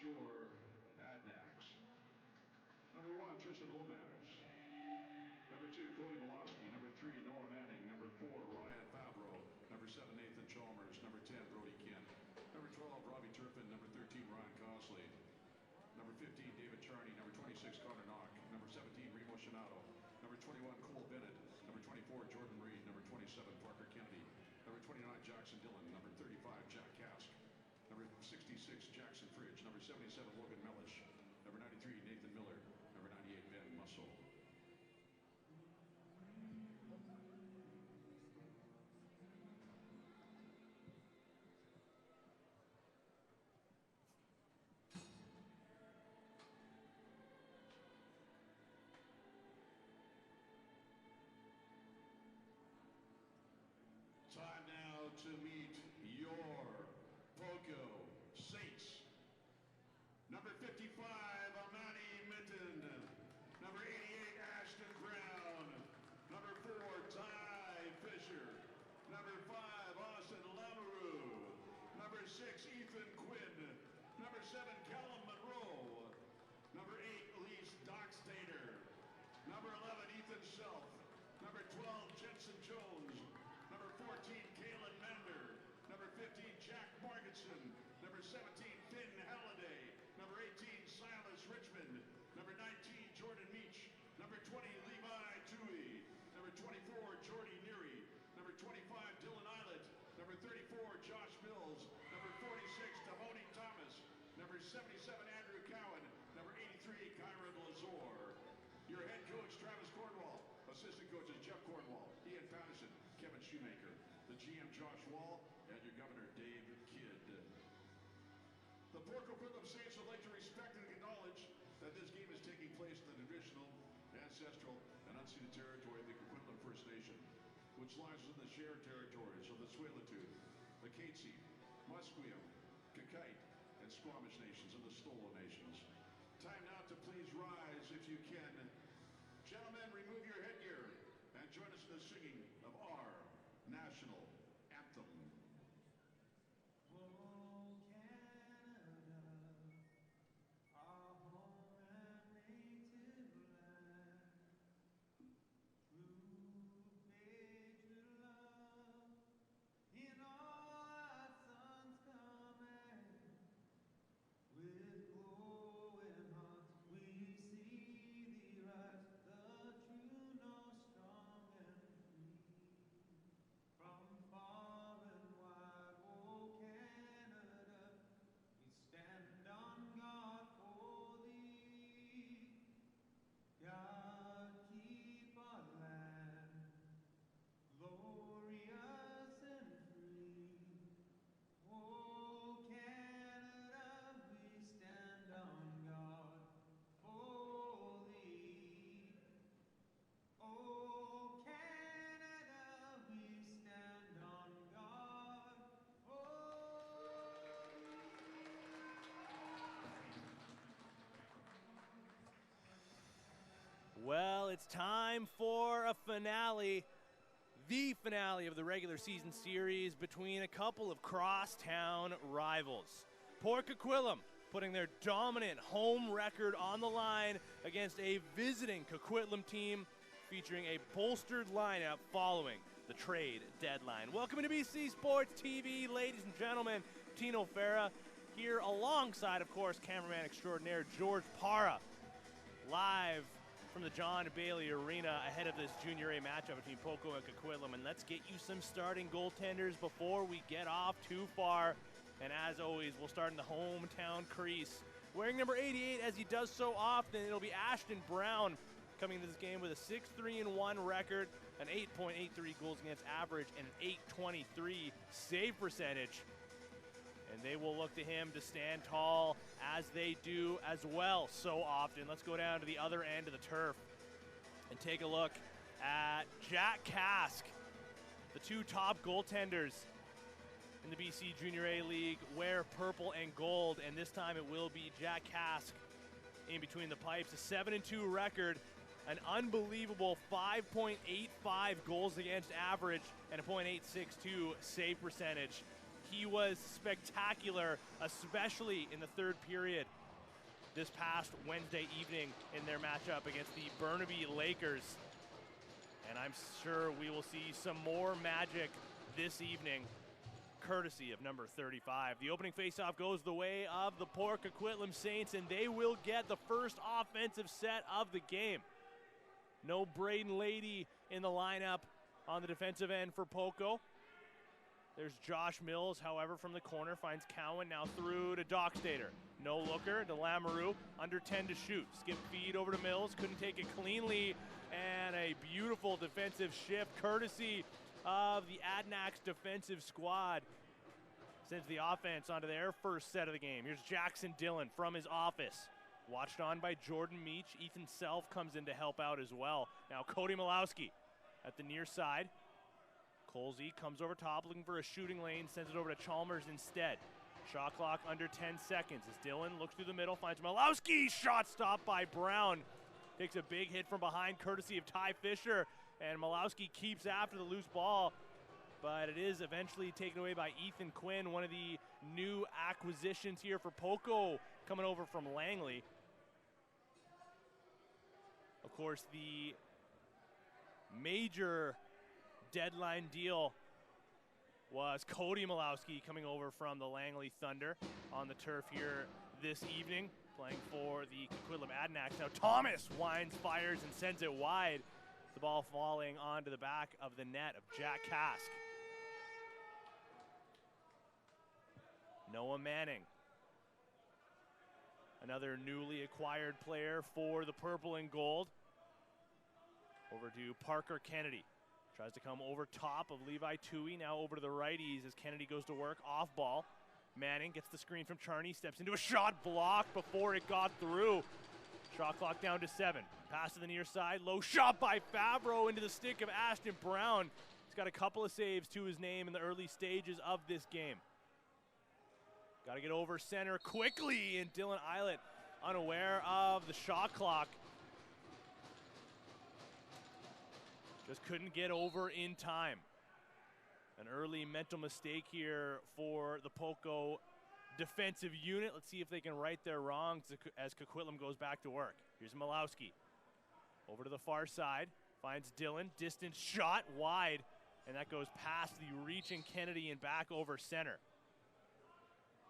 your Adanacs. Number 1, Tristan Lomax. Number 2, Cody Milosky. Number 3, Noah Manning. Number 4, Ryan Fabro. Number 7, Nathan Chalmers. Number 10, Brody Kent. Number 12, Robbie Turpin. Number 13, Ryan Cosley. Number 15, David Charney. Number 26, Connor Knock. Number 17, Remo Shinato. Number 21, Cole Bennett. Number 24, Jordan Reed. Number 27, Parker Kennedy. Number 29, Jackson Dillon. Number 35, Jack Kask. Number 66, Jackson Fridge. Number 77, Logan Mellish. Number 93, Nathan Miller. Number 98, Ben Musso. Time now to meet your Poco Saints. Number 55, Amani Mitten. Number 88, Ashton Brown. Number 4, Ty Fisher. Number 5, Austin Lamoureux. Number 6, Ethan Quinn. Number 7, Callum Monroe. Number 8, Elise Dockstader. Number 11, Ethan Self. Number 12, Jensen Jones. Number 14, Kalen Mender. Number 15, Jack Marginson. Number 17, Finn Halliday. Number 18, Silas Richmond. Number 19, Jordan Meach. Number 20, Levi Tui. Number 24, Jordy Neary. Number 25, Dylan Eilert. Number 34, Josh Mills. Number 46, Devoni Thomas. Number 77, Andrew Cowan. Number 83, Kyron Lazor. Your head coach, Travis Cornwall. Assistant coaches, Jeff Cornwall, Ian Patterson, Kevin Shoemaker. The GM, Josh Wall, and your governor, Dave Kidd. The Coquitlam Saints would like to respect and acknowledge that this game is taking place in the traditional, ancestral, and unceded territory of the Coquitlam First Nation, which lies within the shared territories of the Tsleil-Waututh, the Katzie, Musqueam, Kakite, and Squamish nations, and the Stolo nations. Time now to please rise if you can. Gentlemen, remove your headgear and join us in the singing of our national anthem. Oh, Canada, our home and native land, through patriot love, in all our sons command, with glowing hearts we see thee rise, the true north, strong and free. From far and wide, oh Canada, we stand on guard for thee. God, keep our land glorious and free. Oh Canada, we stand on guard for thee. Oh Canada, we stand on guard for thee. Well, it's time for a finale. The finale of the regular season series between a couple of crosstown rivals. Port Coquitlam putting their dominant home record on the line against a visiting Coquitlam team featuring a bolstered lineup following the trade deadline. Welcome to BC Sports TV, ladies and gentlemen. Tino Farah here alongside, of course, cameraman extraordinaire George Para, live from the John Bailey Arena ahead of this Junior A matchup between Poco and Coquitlam. And let's get you some starting goaltenders before we get off too far. And as always, we'll start in the hometown crease. Wearing number 88 as he does so often, it'll be Ashton Brown coming into this game with a 6-3-1 record, an 8.83 goals against average, and an 8.23 save percentage. And they will look to him to stand tall, as they do as well so often. Let's go down to the other end of the turf and take a look at Jack Kask. The two top goaltenders in the BC Junior A League wear purple and gold, and this time it will be Jack Kask in between the pipes. A 7-2 record, an unbelievable 5.85 goals against average, and a .862 save percentage. he was spectacular, especially in the third period this past Wednesday evening in their matchup against the Burnaby Lakers. And I'm sure we will see some more magic this evening, courtesy of number 35. The opening faceoff goes the way of the Port Coquitlam Saints, and they will get the first offensive set of the game. No Braden Lady in the lineup on the defensive end for Poco. There's Josh Mills, however, from the corner, finds Cowan, now through to Dockstader. No looker to Lamoureux, under 10 to shoot. Skip feed over to Mills, couldn't take it cleanly, and a beautiful defensive shift courtesy of the Adanacs defensive squad. Sends the offense onto their first set of the game. Here's Jackson Dillon from his office. Watched on by Jordan Meach. Ethan Self comes in to help out as well. Now Cody Malowski at the near side. Colsey comes over top looking for a shooting lane, sends it over to Chalmers instead. Shot clock under 10 seconds as Dillon looks through the middle, finds Malowski. Shot stopped by Brown. Takes a big hit from behind courtesy of Ty Fisher, and Malowski keeps after the loose ball, but it is eventually taken away by Ethan Quinn, one of the new acquisitions here for Poco, coming over from Langley. Of course, the major deadline deal was Cody Malowski coming over from the Langley Thunder on the turf here this evening, playing for the Coquitlam Adanacs. Now Thomas winds, fires, and sends it wide. The ball falling onto the back of the net of Jack Kask. Noah Manning, another newly acquired player for the Purple and Gold. Over to Parker Kennedy. Tries to come over top of Levi Toohey, now over to the righties as Kennedy goes to work, off ball. Manning gets the screen from Charney, steps into a shot blocked before it got through. Shot clock down to 7. Pass to the near side, low shot by Favreau into the stick of Ashton Brown. He's got a couple of saves to his name in the early stages of this game. Got to get over center quickly, and Dylan Eilert unaware of the shot clock. Just couldn't get over in time. An early mental mistake here for the Poco defensive unit. Let's see if they can right their wrongs as Coquitlam goes back to work. Here's Malowski. Over to the far side. Finds Dillon. Distance shot wide. And that goes past the reaching Kennedy and back over center.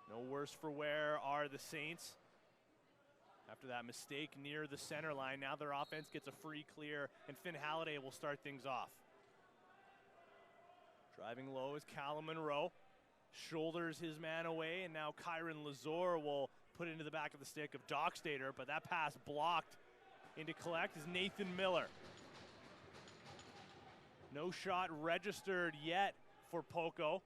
No worse for wear are the Saints. After that mistake near the center line, now their offense gets a free clear, and Finn Halliday will start things off. Driving low is Callum Monroe. Shoulders his man away, and now Kyron Lazor will put it into the back of the stick of Dockstader, but that pass blocked. Into collect is Nathan Miller. No shot registered yet for Poco.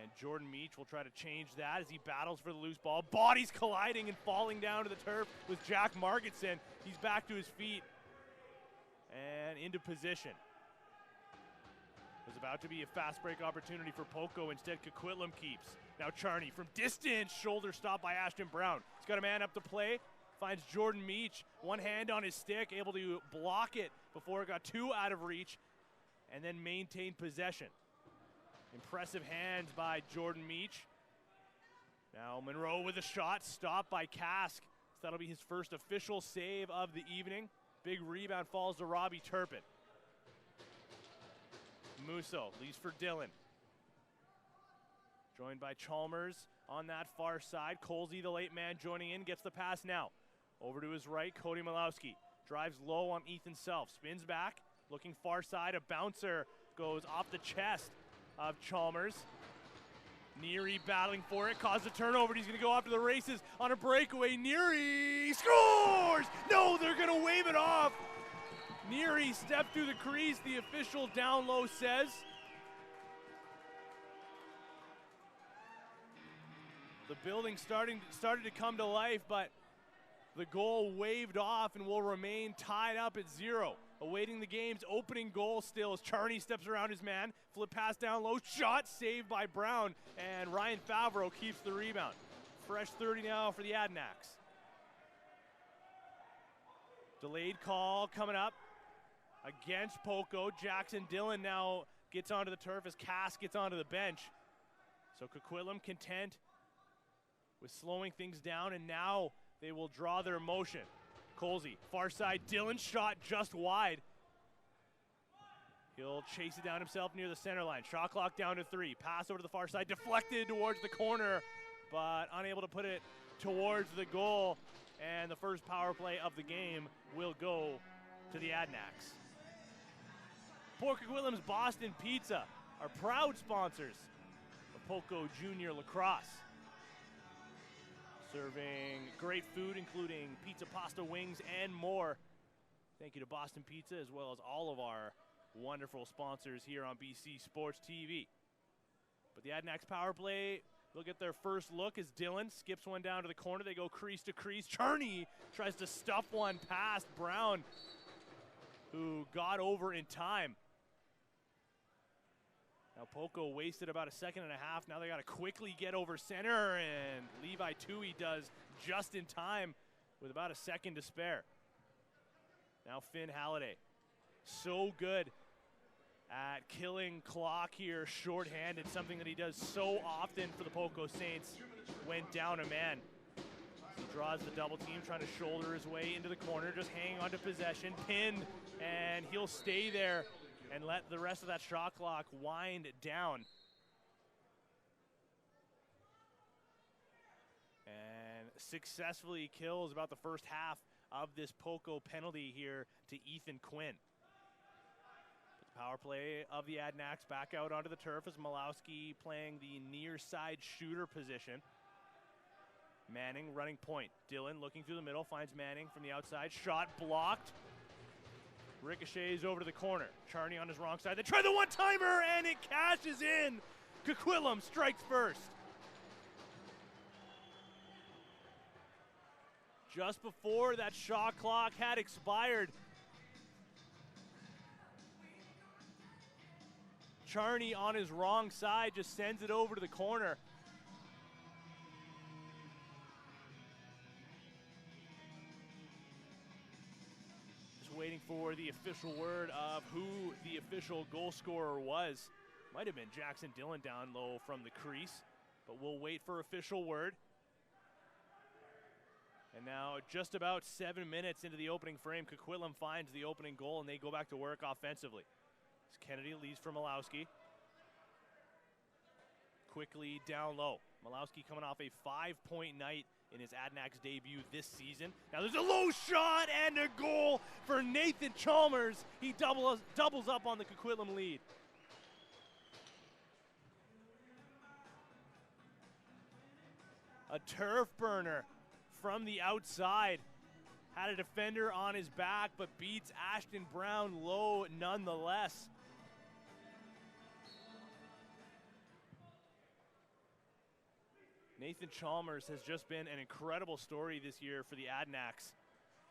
And Jordan Meach will try to change that as he battles for the loose ball. Bodies colliding and falling down to the turf with Jack Margetson. He's back to his feet and into position. There's about to be a fast break opportunity for Poco. Instead, Coquitlam keeps. Now Charney from distance. Shoulder stop by Ashton Brown. He's got a man up to play. Finds Jordan Meach. One hand on his stick, able to block it before it got too out of reach, and then maintain possession. Impressive hands by Jordan Meach. Now Monroe with a shot, stopped by Kask. So that'll be his first official save of the evening. Big rebound falls to Robbie Turpin. Musso leaves for Dillon. Joined by Chalmers on that far side. Colsey, the late man, joining in, gets the pass now. Over to his right, Cody Malowski. Drives low on Ethan Self. Spins back, looking far side. A bouncer goes off the chest of Chalmers. Neary battling for it, caused a turnover. He's going to go after the races on a breakaway. Neary scores! No, they're going to wave it off. Neary stepped through the crease, the official down low says. The building started to come to life, but the goal waved off and will remain tied up at 0. Awaiting the game's opening goal still as Charney steps around his man. Flip pass down low, shot saved by Brown, and Ryan Favreau keeps the rebound. Fresh 30 now for the Adanacs. Delayed call coming up against Poco. Jackson Dillon now gets onto the turf as Cass gets onto the bench. So Coquitlam content with slowing things down, and now they will draw their motion. Colsey, far side, Dylan shot just wide. He'll chase it down himself near the center line. Shot clock down to 3. Pass over to the far side, deflected towards the corner, but unable to put it towards the goal. And the first power play of the game will go to the Adanacs. Port Coquitlam's Boston Pizza are proud sponsors of Poco Junior Lacrosse. Serving great food, including pizza, pasta, wings, and more. Thank you to Boston Pizza, as well as all of our wonderful sponsors here on BC Sports TV. But the Adanacs power play, they'll get their first look as Dylan skips one down to the corner. They go crease to crease. Charney tries to stuff one past Brown, who got over in time. Now Poco wasted about a second and a half. Now they got to quickly get over center, and Levi Tui does just in time with about a second to spare. Now Finn Halliday, so good at killing clock here shorthanded, something that he does so often for the Poco Saints, went down a man. He draws the double team, trying to shoulder his way into the corner, just hanging on to possession, pinned, and he'll stay there and let the rest of that shot clock wind down. And successfully kills about the first half of this Poco penalty here to Ethan Quinn. The power play of the Adanacs back out onto the turf as Malowski playing the near side shooter position. Manning running point. Dylan looking through the middle, finds Manning from the outside. Shot blocked. Ricochets over to the corner. Charney on his wrong side. They try the one-timer, and it cashes in. Coquitlam strikes first. Just before that shot clock had expired, Charney on his wrong side just sends it over to the corner. Waiting for the official word of who the official goal scorer was. Might have been Jackson Dillon down low from the crease, but we'll wait for official word. And now just about 7 minutes into the opening frame, Coquitlam finds the opening goal and they go back to work offensively. As Kennedy leads for Malowski. Quickly down low. Malowski coming off a 5-point night in his Adanacs debut this season. Now there's a low shot and a goal for Nathan Chalmers. He doubles up on the Coquitlam lead. A turf burner from the outside. Had a defender on his back, but beats Ashton Brown low nonetheless. Nathan Chalmers has just been an incredible story this year for the Adanacs.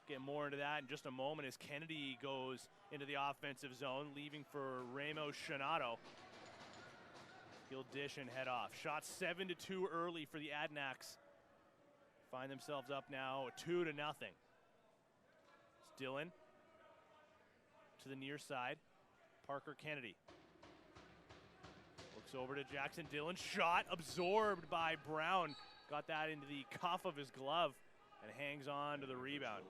Get more into that in just a moment as Kennedy goes into the offensive zone, leaving for Ramos Shanato. He'll dish and head off. Shot 7-2 early for the Adanacs. Find themselves up now 2-0. It's Dylan to the near side. Parker Kennedy. Looks over to Jackson Dillon. Shot absorbed by Brown. Got that into the cuff of his glove and hangs on to the rebound.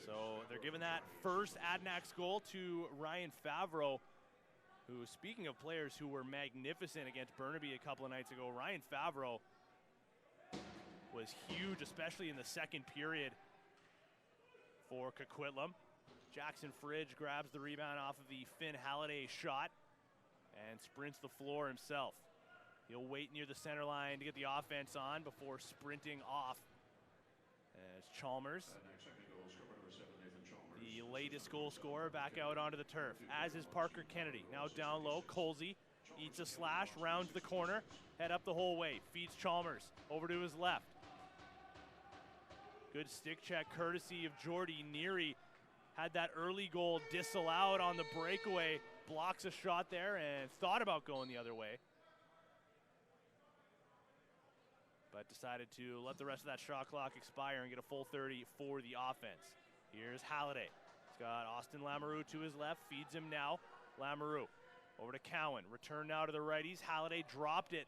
So they're giving that first Adanacs goal to Ryan Favreau, who, speaking of players who were magnificent against Burnaby a couple of nights ago, Ryan Favreau was huge, especially in the second period for Coquitlam. Jackson Fridge grabs the rebound off of the Finn Halliday shot and sprints the floor himself. He'll wait near the center line to get the offense on before sprinting off. As Chalmers, the latest goal scorer, back out onto the turf, as is Parker Kennedy. Now down low, Colsey eats a slash, rounds the corner, head up the whole way, feeds Chalmers over to his left. Good stick check courtesy of Jordy Neary. Had that early goal disallowed on the breakaway, blocks a shot there and thought about going the other way, but decided to let the rest of that shot clock expire and get a full 30 for the offense. Here's Halliday. He's got Austin Lamoureux to his left, feeds him now. Lamoureux over to Cowan. Return now to the righties. Halliday dropped it,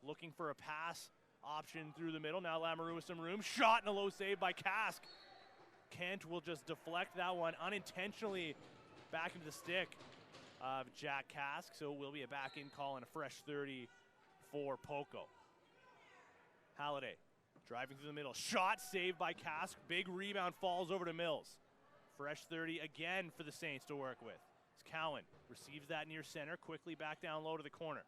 looking for a pass option through the middle. Now Lamoureux with some room. Shot and a low save by Kask. Kent will just deflect that one unintentionally back into the stick of Jack Kask. So it will be a back-in call and a fresh 30 for Poco. Halliday driving through the middle. Shot saved by Kask. Big rebound falls over to Mills. Fresh 30 again for the Saints to work with. It's Cowan. Receives that near center. Quickly back down low to the corner.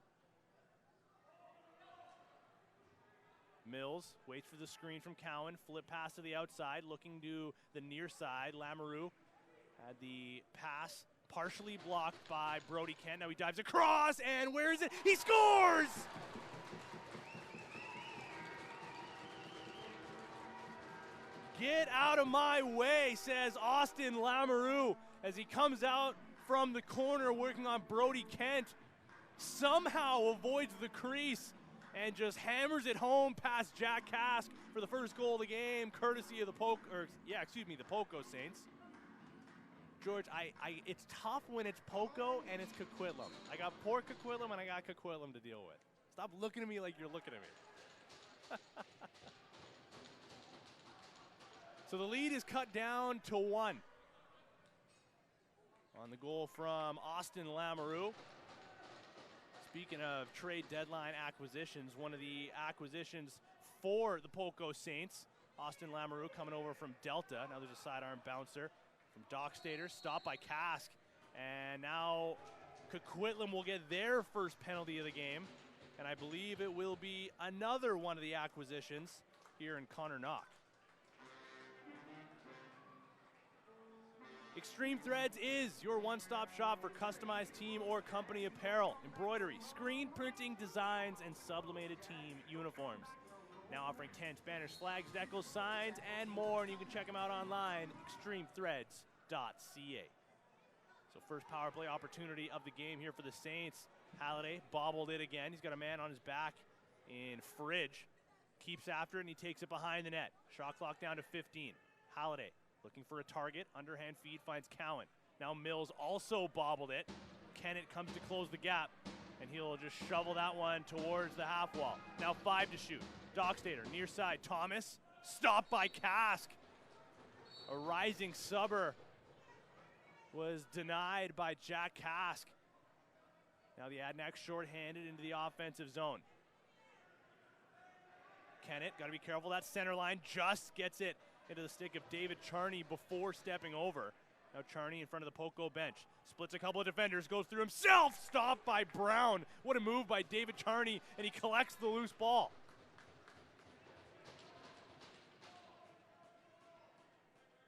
Mills waits for the screen from Cowan. Flip pass to the outside. Looking to the near side. Lamoureux had the pass partially blocked by Brody Kent. Now he dives across, and where is it? He scores! Get out of my way, says Austin Lamoureux as he comes out from the corner working on Brody Kent. Somehow avoids the crease and just hammers it home past Jack Kask for the first goal of the game, courtesy of the Poco Saints. George, it's tough when it's Poco and it's Coquitlam. I got poor Coquitlam and I got Coquitlam to deal with. Stop looking at me like you're looking at me. So the lead is cut down to 1. On the goal from Austin Lamoureux. Speaking of trade deadline acquisitions, one of the acquisitions for the Poco Saints, Austin Lamoureux coming over from Delta. Now there's a sidearm bouncer from Dockstader, stopped by Kask. And now Coquitlam will get their first penalty of the game. And I believe it will be another one of the acquisitions here in Connor Knock. Extreme Threads is your one-stop shop for customized team or company apparel, embroidery, screen printing designs, and sublimated team uniforms. Now offering tents, banners, flags, decals, signs, and more. And you can check them out online, extremethreads.ca. So first power play opportunity of the game here for the Saints. Halliday bobbled it again. He's got a man on his back in Fridge. Keeps after it, and he takes it behind the net. Shot clock down to 15. Halliday looking for a target. Underhand feed finds Cowan. Now Mills also bobbled it. Kennett comes to close the gap, and he'll just shovel that one towards the half wall. Now 5 to shoot. Dockstader near side. Thomas stopped by Kask. A rising subber was denied by Jack Kask. Now the Adanacs shorthanded into the offensive zone. Kennett, got to be careful. That center line just gets it into the stick of David Charney before stepping over. Now Charney in front of the Poco bench. Splits a couple of defenders, goes through himself. Stopped by Brown. What a move by David Charney, and he collects the loose ball.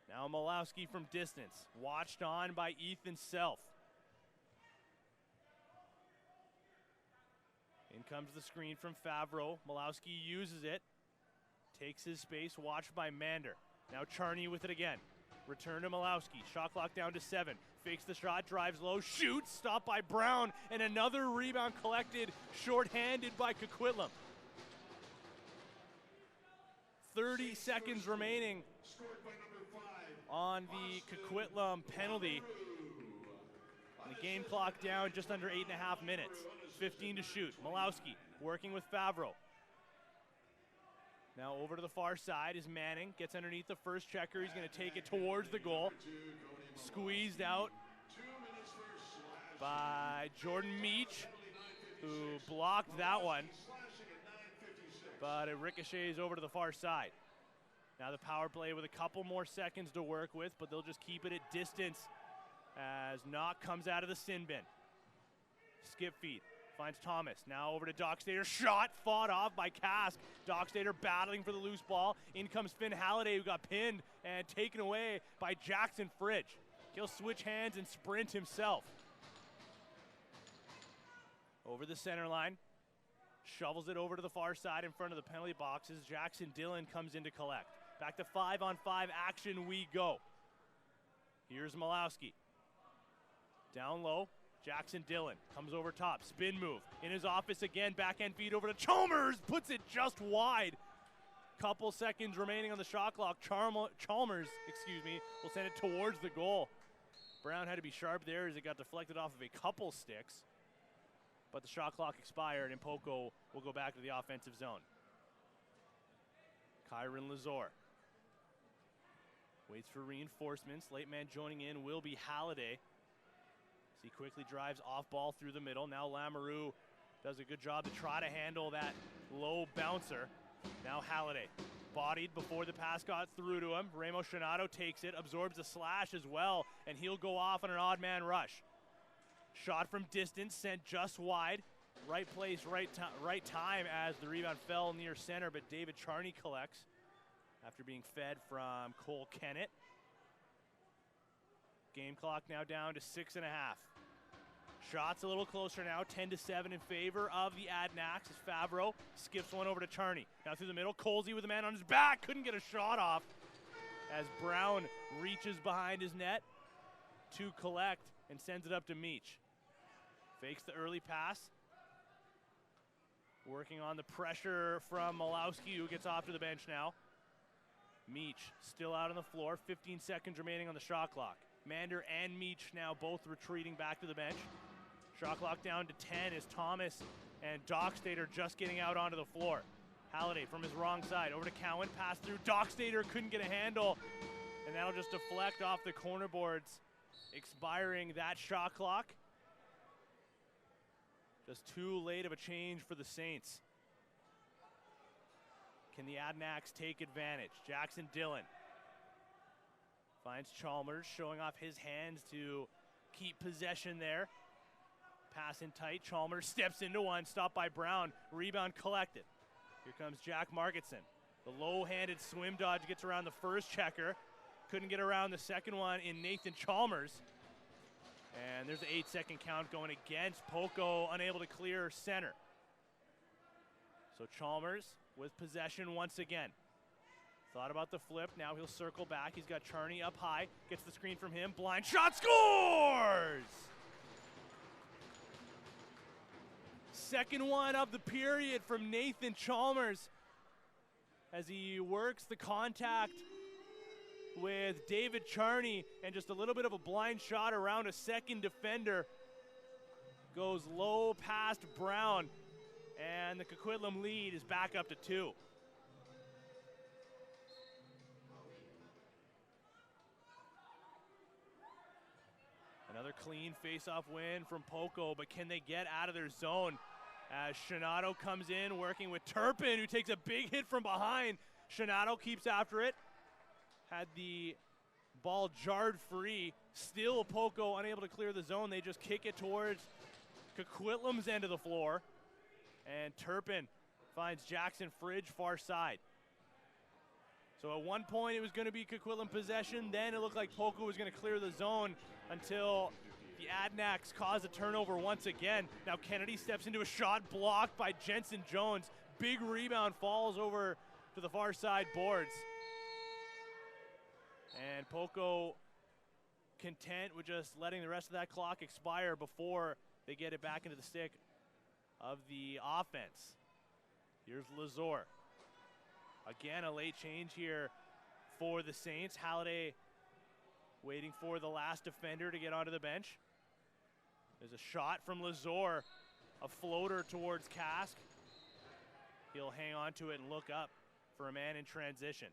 Now Malowski from distance. Watched on by Ethan Self. In comes the screen from Favreau. Malowski uses it. Takes his space, watched by Mander. Now Charney with it again. Return to Malowski. Shot clock down to 7. Fakes the shot, drives low, shoots. Stopped by Brown, and another rebound collected, shorthanded by Coquitlam. 30 seconds remaining on the Coquitlam penalty. And the game clock down just under 8.5 minutes. 15 to shoot. Malowski working with Favreau. Now over to the far side is Manning. Gets underneath the first checker. He's going to take it towards the goal. Squeezed out by Jordan Meach, who blocked that one. But it ricochets over to the far side. Now the power play with a couple more seconds to work with, but they'll just keep it at distance as Knock comes out of the sin bin. Skip feed. Finds Thomas. Now over to Dockstader. Shot fought off by Kask. Dockstader battling for the loose ball. In comes Finn Halliday, who got pinned and taken away by Jackson Fridge. He'll switch hands and sprint himself. Over the center line. Shovels it over to the far side in front of the penalty boxes. Jackson Dillon comes in to collect. Back to 5-on-5 action we go. Here's Malowski. Down low. Jackson Dillon comes over top, spin move, in his office again, backhand feed over to Chalmers, puts it just wide. Couple seconds remaining on the shot clock. Chalmers, will send it towards the goal. Brown had to be sharp there as it got deflected off of a couple sticks. But the shot clock expired, and Poco will go back to the offensive zone. Kyron Lazor waits for reinforcements. Late man joining in will be Halliday. As he quickly drives off ball through the middle. Now Lamoureux does a good job to try to handle that low bouncer. Now Halliday, bodied before the pass got through to him. Remo Shinato takes it, absorbs a slash as well, and he'll go off on an odd man rush. Shot from distance, sent just wide. Right place, right time as the rebound fell near center, but David Charney collects after being fed from Cole Kennett. Game clock now down to 6.5. Shots a little closer now, 10-7 in favor of the Adanacs as Favreau skips one over to Charney. Now through the middle, Colsey with a man on his back, couldn't get a shot off as Brown reaches behind his net to collect and sends it up to Meach. Fakes the early pass. Working on the pressure from Malowski, who gets off to the bench now. Meach still out on the floor, 15 seconds remaining on the shot clock. Mander and Meach now both retreating back to the bench. Shot clock down to 10 as Thomas and Dockstader just getting out onto the floor. Halliday from his wrong side over to Cowan, pass through. Dockstader couldn't get a handle, and that'll just deflect off the corner boards, expiring that shot clock. Just too late of a change for the Saints. Can the Adanacs take advantage? Jackson Dillon finds Chalmers, showing off his hands to keep possession there. Pass in tight. Chalmers steps into one, stopped by Brown. Rebound collected. Here comes Jack Margetson. The low-handed swim dodge gets around the first checker. Couldn't get around the second one in Nathan Chalmers. And there's an 8-second count going against Poco, unable to clear center. So Chalmers with possession once again. Thought about the flip, now he'll circle back. He's got Charney up high, gets the screen from him, blind shot, scores! Second one of the period from Nathan Chalmers as he works the contact with David Charney, and just a little bit of a blind shot around a second defender. Goes low past Brown, and the Coquitlam lead is back up to 2. Another clean face-off win from Poco, but can they get out of their zone? As Shinato comes in, working with Turpin, who takes a big hit from behind. Shinato keeps after it. Had the ball jarred free. Still Poco unable to clear the zone. They just kick it towards Coquitlam's end of the floor. And Turpin finds Jackson Fridge far side. So at one point it was going to be Coquitlam possession. Then it looked like Poco was going to clear the zone until the Adanacs cause a turnover once again. Now Kennedy steps into a shot blocked by Jensen Jones. Big rebound, falls over to the far side boards. And Poco content with just letting the rest of that clock expire before they get it back into the stick of the offense. Here's Lazor. Again, a late change here for the Saints. Halliday waiting for the last defender to get onto the bench. There's a shot from Lazor, a floater towards Kask. He'll hang on to it and look up for a man in transition.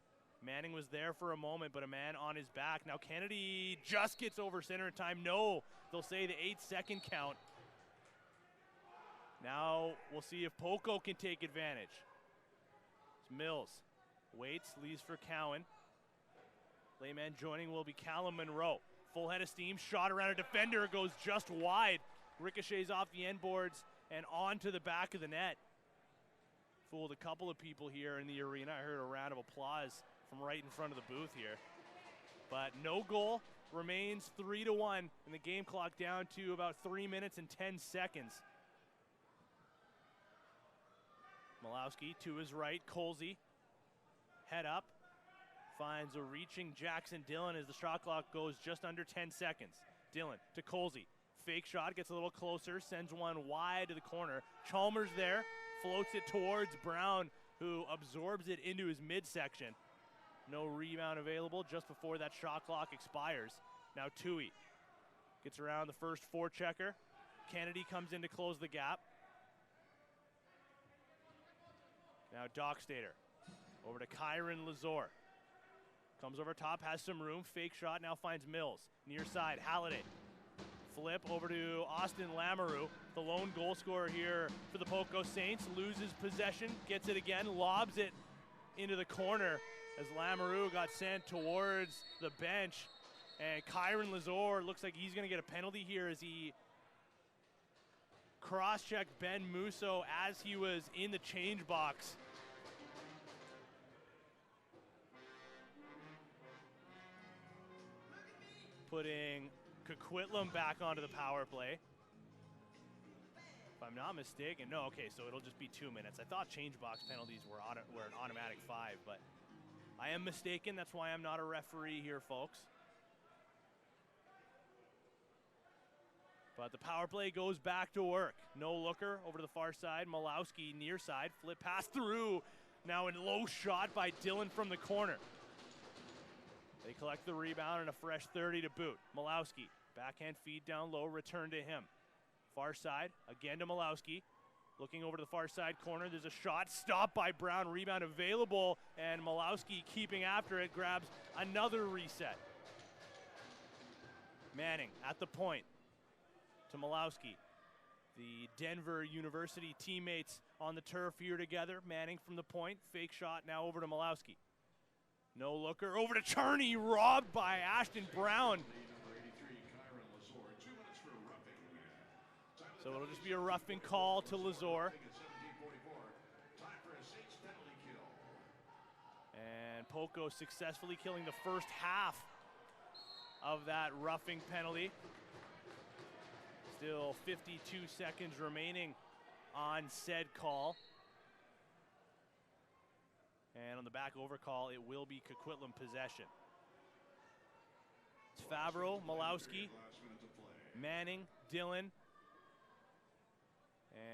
Manning was there for a moment, but a man on his back. Now Kennedy just gets over center in time. No, they'll say the 8-second count. Now we'll see if Poco can take advantage. It's Mills. Waits, leaves for Cowan. Layman joining will be Callum Monroe. Full head of steam, shot around a defender, goes just wide. Ricochets off the end boards and onto the back of the net. Fooled a couple of people here in the arena. I heard a round of applause from right in front of the booth here. But no goal, remains 3-1, and the game clock down to about 3 minutes and 10 seconds. Malowski to his right, Colsey, head up, finds a reaching Jackson Dillon as the shot clock goes just under 10 seconds. Dillon to Colsey, fake shot, gets a little closer, sends one wide to the corner. Chalmers there, floats it towards Brown, who absorbs it into his midsection. No rebound available just before that shot clock expires. Now Tui gets around the first forechecker. Kennedy comes in to close the gap. Now Dockstader over to Kyron Lazor. Comes over top, has some room. Fake shot, now finds Mills. Near side, Halliday. Flip over to Austin Lamoureux, the lone goal scorer here for the Poco Saints. Loses possession, gets it again, lobs it into the corner as Lamoureux got sent towards the bench. And Kyron Lazor looks like he's going to get a penalty here as he cross-checked Ben Musso as he was in the change box. Putting Coquitlam back onto the power play. If I'm not mistaken, no, okay, so it'll just be 2 minutes. I thought change box penalties were an automatic 5, but I am mistaken. That's why I'm not a referee here, folks. But the power play goes back to work. No looker over to the far side. Malowski near side. Flip pass through. Now in low shot by Dylan from the corner. They collect the rebound and a fresh 30 to boot. Malowski, backhand feed down low, return to him. Far side, again to Malowski. Looking over to the far side corner, there's a shot stopped by Brown, rebound available, and Malowski keeping after it, grabs another reset. Manning at the point to Malowski. The Denver University teammates on the turf here together. Manning from the point, fake shot now over to Malowski. No looker, over to Charney, robbed by Ashton Brown. So it'll just be a roughing call to Lazor. And Poco successfully killing the first half of that roughing penalty. Still 52 seconds remaining on said call. And on the back overcall, it will be Coquitlam possession. It's Favreau, Malowski, Manning, Dillon,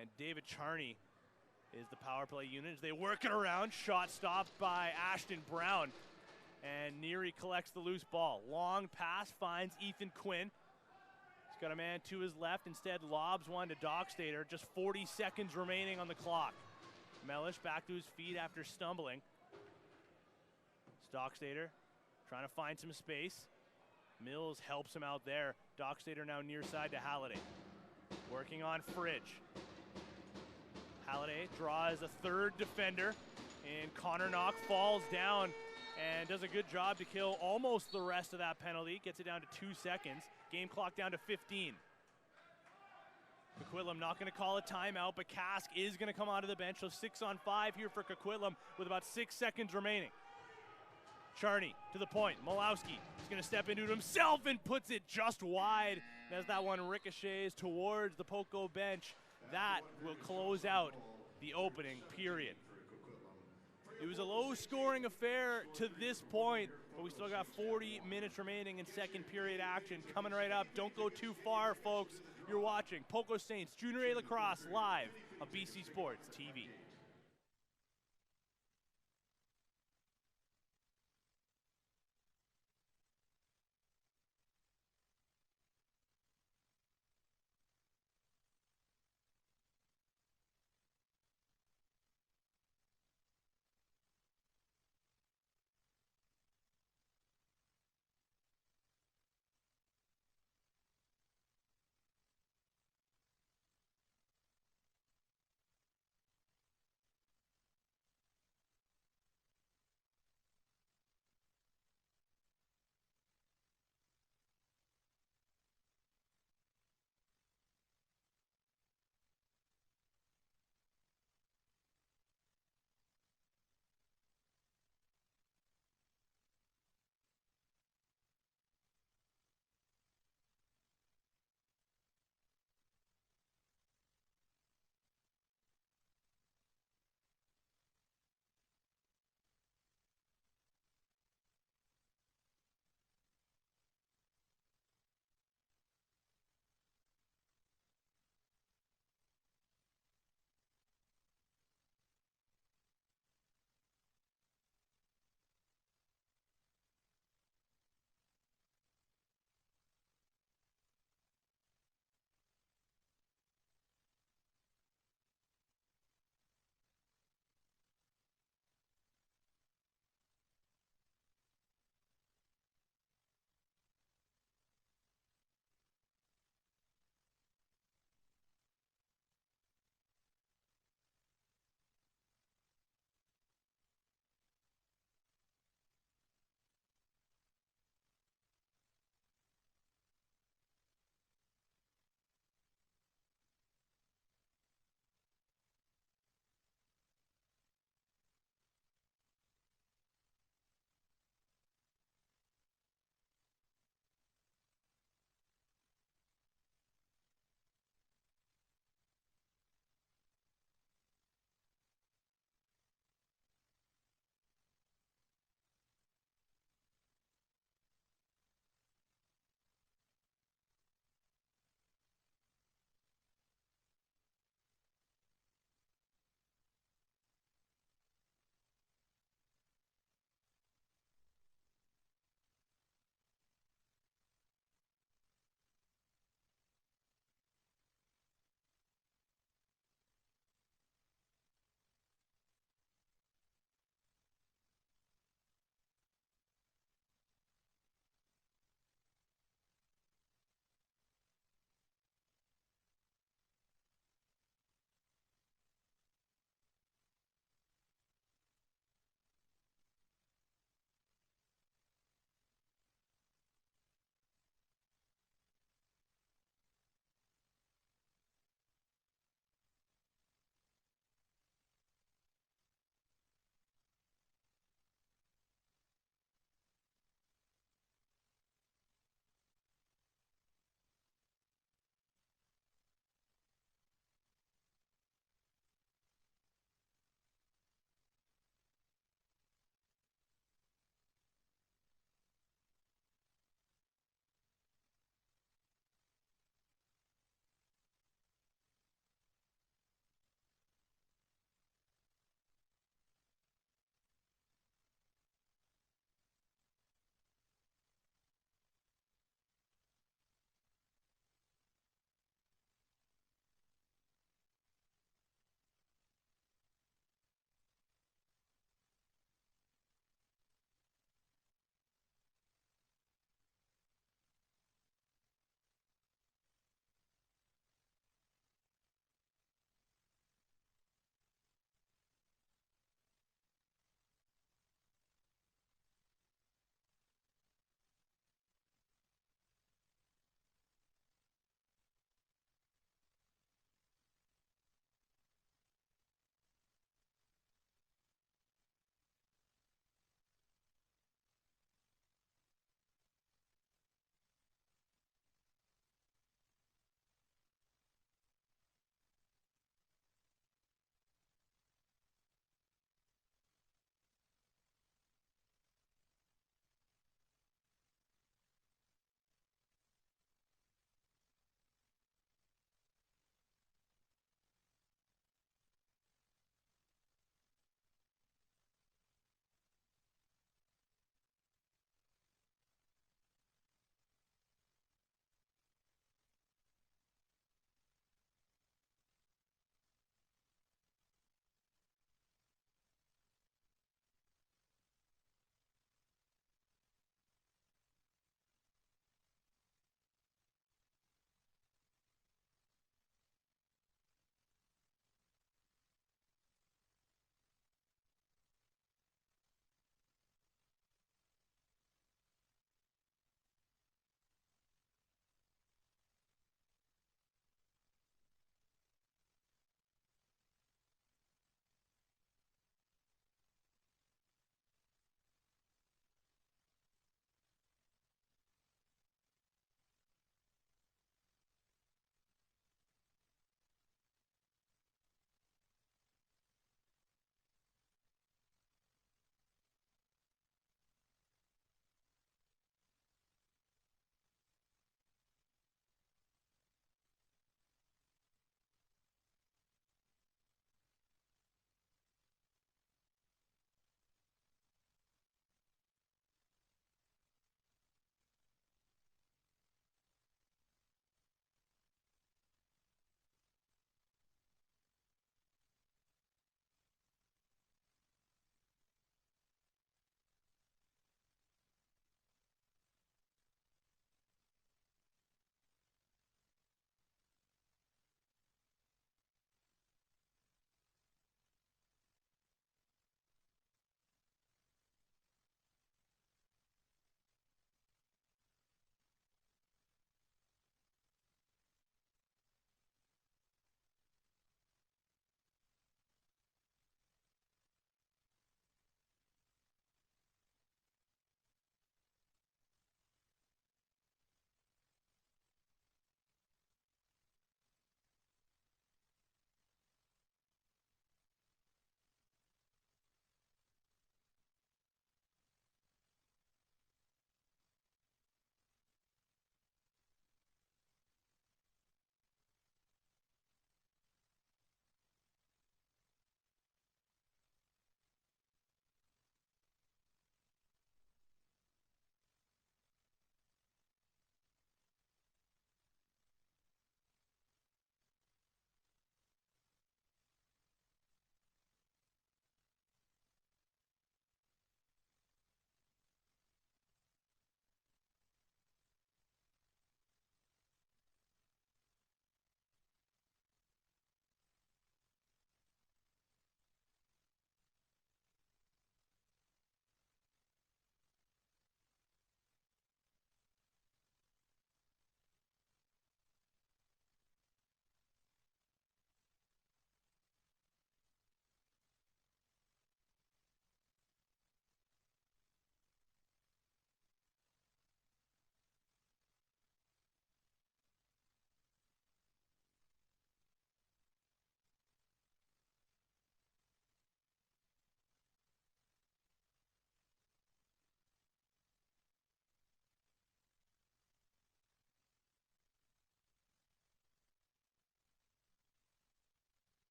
and David Charney is the power play unit as they work it around. Shot stopped by Ashton Brown. And Neary collects the loose ball. Long pass finds Ethan Quinn. He's got a man to his left. Instead, lobs one to Dockstader. Just 40 seconds remaining on the clock. Mellish back to his feet after stumbling. Dockstader trying to find some space. Mills helps him out there. Dockstader now near side to Halliday. Working on Fridge. Halliday draws a third defender, and Connor Knock falls down and does a good job to kill almost the rest of that penalty. Gets it down to 2 seconds. Game clock down to 15. Coquitlam not going to call a timeout, but Kask is going to come onto the bench. So 6 on 5 here for Coquitlam with about 6 seconds remaining. Charney to the point. Malowski is going to step into it himself and puts it just wide. As that one ricochets towards the Poco bench, that will close out the opening period. It was a low-scoring affair to this point, but we still got 40 minutes remaining in second period action. Coming right up. Don't go too far, folks. You're watching Poco Saints Junior A Lacrosse live on BC Sports TV.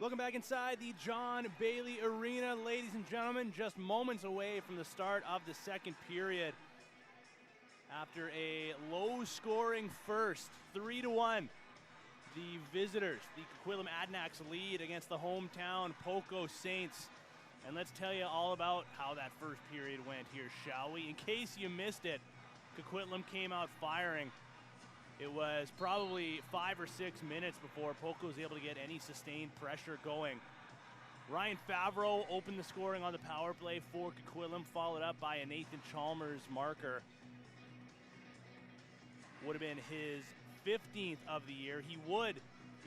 Welcome back inside the John Bailey Arena, ladies and gentlemen. Just moments away from the start of the second period. After a low-scoring first, 3-1, the visitors, the Coquitlam Adanacs, lead against the hometown Poco Saints. And let's tell you all about how that first period went here, shall we? In case you missed it, Coquitlam came out firing. It was probably 5 or 6 minutes before Poco was able to get any sustained pressure going. Ryan Favreau opened the scoring on the power play for Coquitlam, followed up by a Nathan Chalmers marker. Would have been his 15th of the year. It would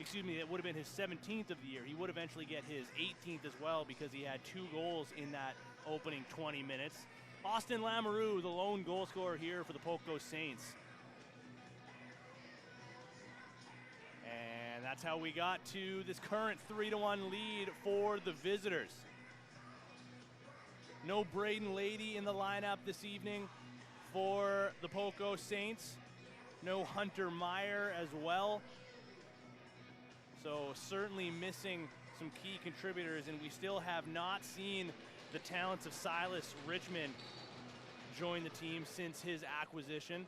have been his 17th of the year. He would eventually get his 18th as well because he had 2 goals in that opening 20 minutes. Austin Lamoureux, the lone goal scorer here for the Poco Saints. And that's how we got to this current 3-1 lead for the visitors. No Braden Lady in the lineup this evening for the Poco Saints. No Hunter Meyer as well. So certainly missing some key contributors, and we still have not seen the talents of Silas Richmond join the team since his acquisition.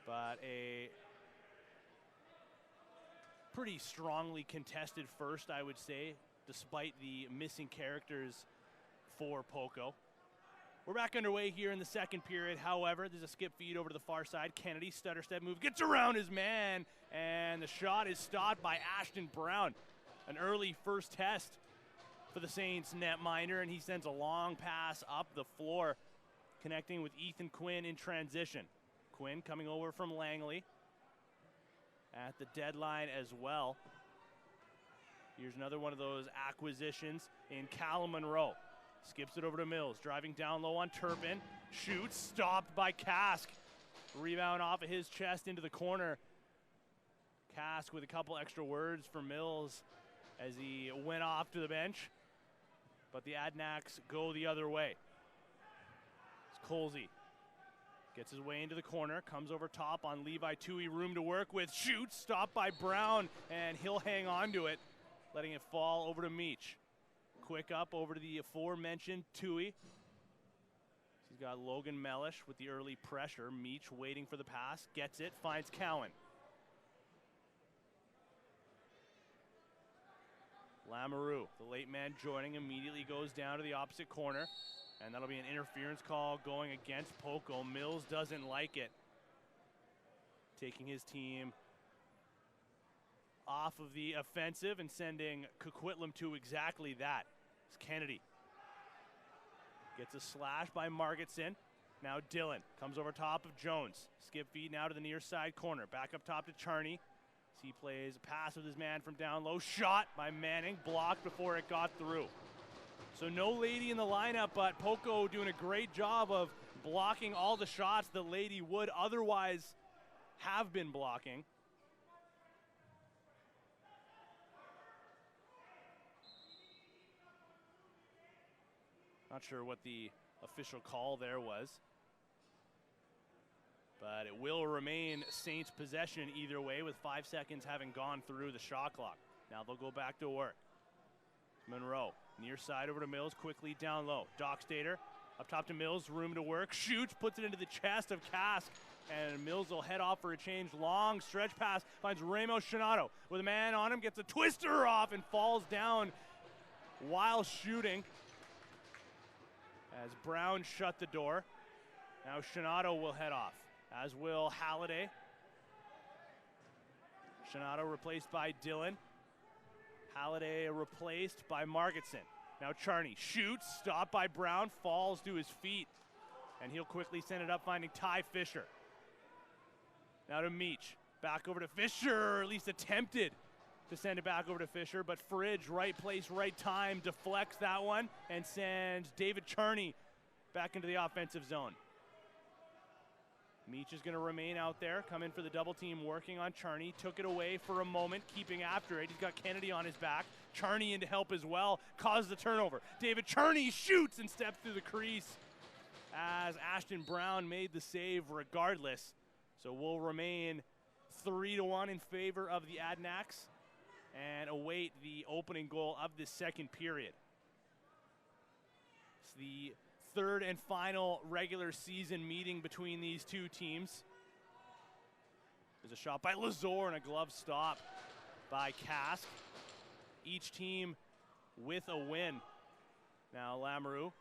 But a pretty strongly contested first, I would say, despite the missing characters for Poco. We're back underway here in the second period. However, there's a skip feed over to the far side. Kennedy, stutter step move, gets around his man, and the shot is stopped by Ashton Brown. An early first test for the Saints netminder, and he sends a long pass up the floor, connecting with Ethan Quinn in transition. Quinn coming over from Langley at the deadline as well. Here's another one of those acquisitions in Callum Monroe. Skips it over to Mills, driving down low on Turpin. Shoots, stopped by Kask. Rebound off of his chest into the corner. Kask with a couple extra words for Mills as he went off to the bench. But the Adanacs go the other way. It's Colsey. Gets his way into the corner, comes over top on Levi Tui, room to work with. Shoots, stopped by Brown, and he'll hang on to it, letting it fall over to Meach. Quick up over to the aforementioned Tui. He's got Logan Mellish with the early pressure. Meach waiting for the pass, gets it, finds Cowan. Lamoureux, the late man joining, immediately goes down to the opposite corner. And that'll be an interference call going against Poco. Mills doesn't like it. Taking his team off of the offensive and sending Coquitlam to exactly that. It's Kennedy. Gets a slash by Margetson. Now Dillon comes over top of Jones. Skip feed now to the near side corner. Back up top to Charney. He plays a pass with his man from down low. Shot by Manning. Blocked before it got through. So no Lady in the lineup, but Poco doing a great job of blocking all the shots that Lady would otherwise have been blocking. Not sure what the official call there was. But it will remain Saints possession either way, with 5 seconds having gone through the shot clock. Now they'll go back to work. Monroe, near side over to Mills, quickly down low. Dockstader, up top to Mills, room to work. Shoots, puts it into the chest of Kask. And Mills will head off for a change. Long stretch pass, finds Ramos Shinato with a man on him, gets a twister off and falls down while shooting. As Brown shut the door. Now Shinato will head off, as will Halliday. Shinato replaced by Dillon. Halliday replaced by Margetson. Now Charney shoots, stopped by Brown, falls to his feet. And he'll quickly send it up, finding Ty Fisher. Now to Meach, back over to Fisher, or at least attempted to send it back over to Fisher, but Fridge, right place, right time, deflects that one and sends David Charney back into the offensive zone. Meach is going to remain out there, come in for the double team, working on Charney. Took it away for a moment, keeping after it. He's got Kennedy on his back. Charney in to help as well, caused the turnover. David Charney shoots and steps through the crease as Ashton Brown made the save regardless. So we'll remain 3-1 in favor of the Adanacs and await the opening goal of this second period. It's the third and final regular season meeting between these two teams. There's a shot by Lazor and a glove stop by Kask. Each team with a win. Now Lamoureux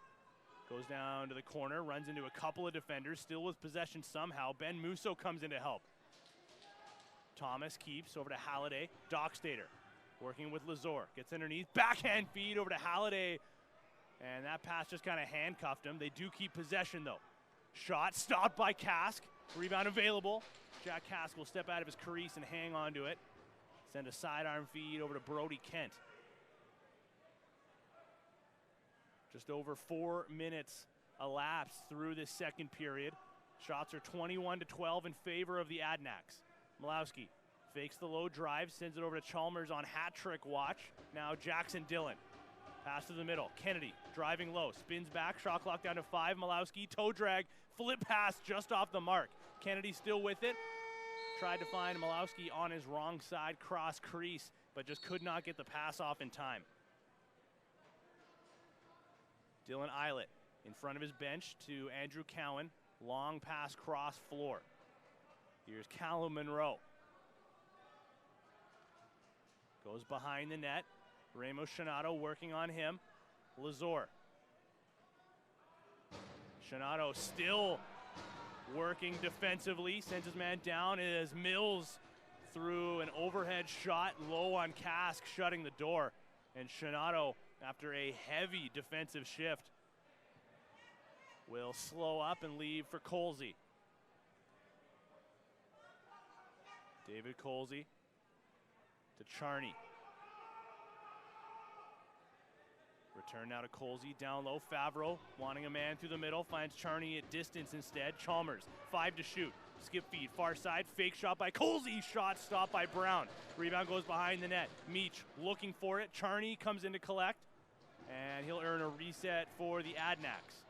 goes down to the corner, runs into a couple of defenders, still with possession somehow. Ben Musso comes in to help. Thomas keeps over to Halliday. Dockstader working with Lazor. Gets underneath. Backhand feed over to Halliday. And that pass just kind of handcuffed him. They do keep possession though. Shot stopped by Kask. Rebound available. Jack Kask will step out of his crease and hang on to it. Send a sidearm feed over to Brody Kent. Just over 4 minutes elapsed through this second period. Shots are 21-12 in favor of the Adanacs. Malowski fakes the low drive, sends it over to Chalmers on hat trick watch. Now Jackson Dillon. Pass to the middle. Kennedy driving low, spins back, shot clock down to 5. Malowski, toe drag, flip pass just off the mark. Kennedy still with it. Tried to find Malowski on his wrong side, cross crease, but just could not get the pass off in time. Dylan Eilert in front of his bench to Andrew Cowan. Long pass cross floor. Here's Callum Monroe. Goes behind the net. Ramos Shanato working on him. Lazor. Shanato still working defensively. Sends his man down as Mills threw an overhead shot low on Kask, shutting the door. And Shanato, after a heavy defensive shift, will slow up and leave for Colsey. David Colsey to Charney. Return now to Colsey, down low. Favreau wanting a man through the middle, finds Charney at distance instead. Chalmers, 5 to shoot. Skip feed, far side, fake shot by Colsey, shot stopped by Brown. Rebound goes behind the net. Meach looking for it. Charney comes in to collect, and he'll earn a reset for the Adanacs.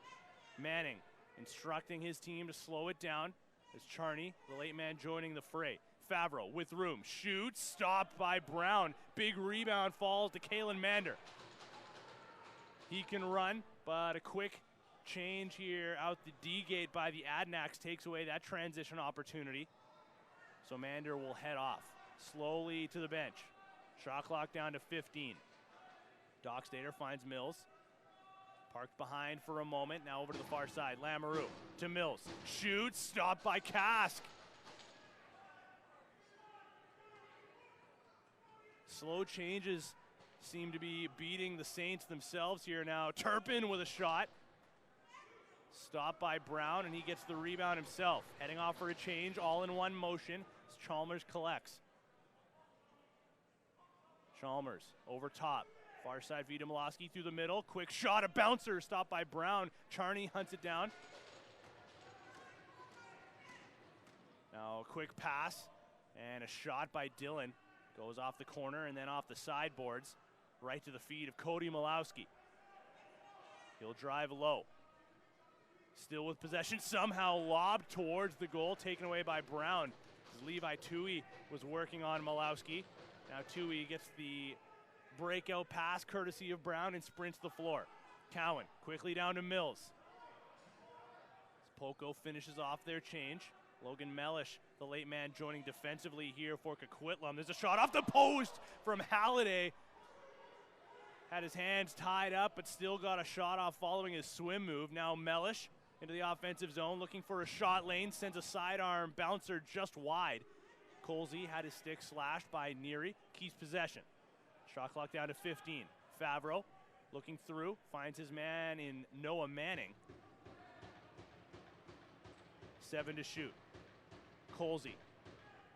Manning instructing his team to slow it down as Charney, the late man, joining the fray. Favreau with room, shoots, stopped by Brown. Big rebound falls to Kalen Mander. He can run, but a quick change here out the D gate by the Adanacs takes away that transition opportunity. So Mander will head off slowly to the bench. Shot clock down to 15. Dockstader finds Mills. Parked behind for a moment, now over to the far side. Lamoureux to Mills. Shoots, stopped by Kask. Slow changes seem to be beating the Saints themselves here now. Turpin with a shot. Stopped by Brown, and he gets the rebound himself. Heading off for a change, all in one motion as Chalmers collects. Chalmers over top. Far side feed to Malowski through the middle. Quick shot, a bouncer, stopped by Brown. Charney hunts it down. Now a quick pass and a shot by Dillon. Goes off the corner and then off the sideboards. Right to the feet of Cody Malowski. He'll drive low. Still with possession, somehow lobbed towards the goal, taken away by Brown. As Levi Tui was working on Malowski. Now Tui gets the breakout pass courtesy of Brown and sprints the floor. Cowan quickly down to Mills. As Poco finishes off their change. Logan Mellish, the late man, joining defensively here for Coquitlam. There's a shot off the post from Halliday. Had his hands tied up, but still got a shot off following his swim move. Now Mellish into the offensive zone, looking for a shot lane, sends a sidearm bouncer just wide. Colsey had his stick slashed by Neary, keeps possession. Shot clock down to 15. Favreau looking through, finds his man in Noah Manning. 7 to shoot. Colsey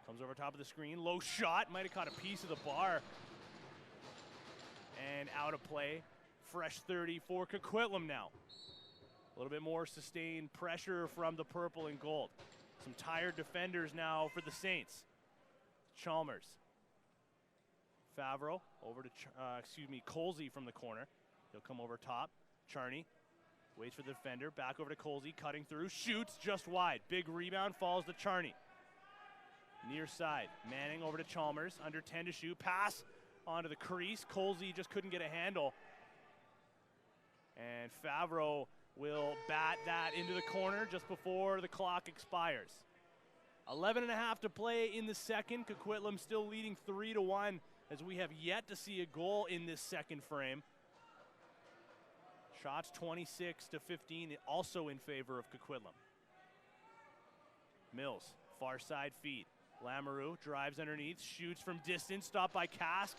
comes over top of the screen, low shot, might have caught a piece of the bar. And out of play. Fresh 30 for Coquitlam now. A little bit more sustained pressure from the purple and gold. Some tired defenders now for the Saints. Chalmers. Favreau over to, Colsey from the corner. He'll come over top. Charney waits for the defender. Back over to Colsey, cutting through. Shoots just wide. Big rebound, falls to Charney. Near side, Manning over to Chalmers, under 10 to shoot, pass onto the crease. Colsey just couldn't get a handle. And Favreau will bat that into the corner just before the clock expires. 11.5 to play in the second. Coquitlam still leading 3-1 as we have yet to see a goal in this second frame. Shots 26 to 15, also in favor of Coquitlam. Mills, far side feed. Lamoureux drives underneath, shoots from distance, stopped by Kask.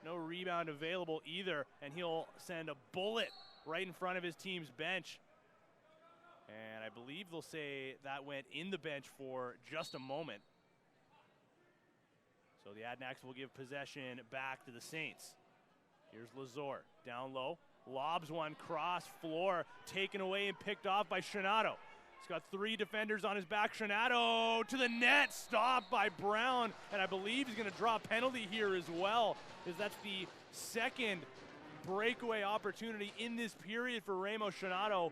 No rebound available either, and he'll send a bullet right in front of his team's bench. And I believe they'll say that went in the bench for just a moment. So the Adanacs will give possession back to the Saints. Here's Lazor, down low, lobs one, cross floor, taken away and picked off by Shinato. He's got 3 defenders on his back. Shinato to the net, stopped by Brown, and I believe he's going to draw a penalty here as well, because that's the second breakaway opportunity in this period for Remo Shinato,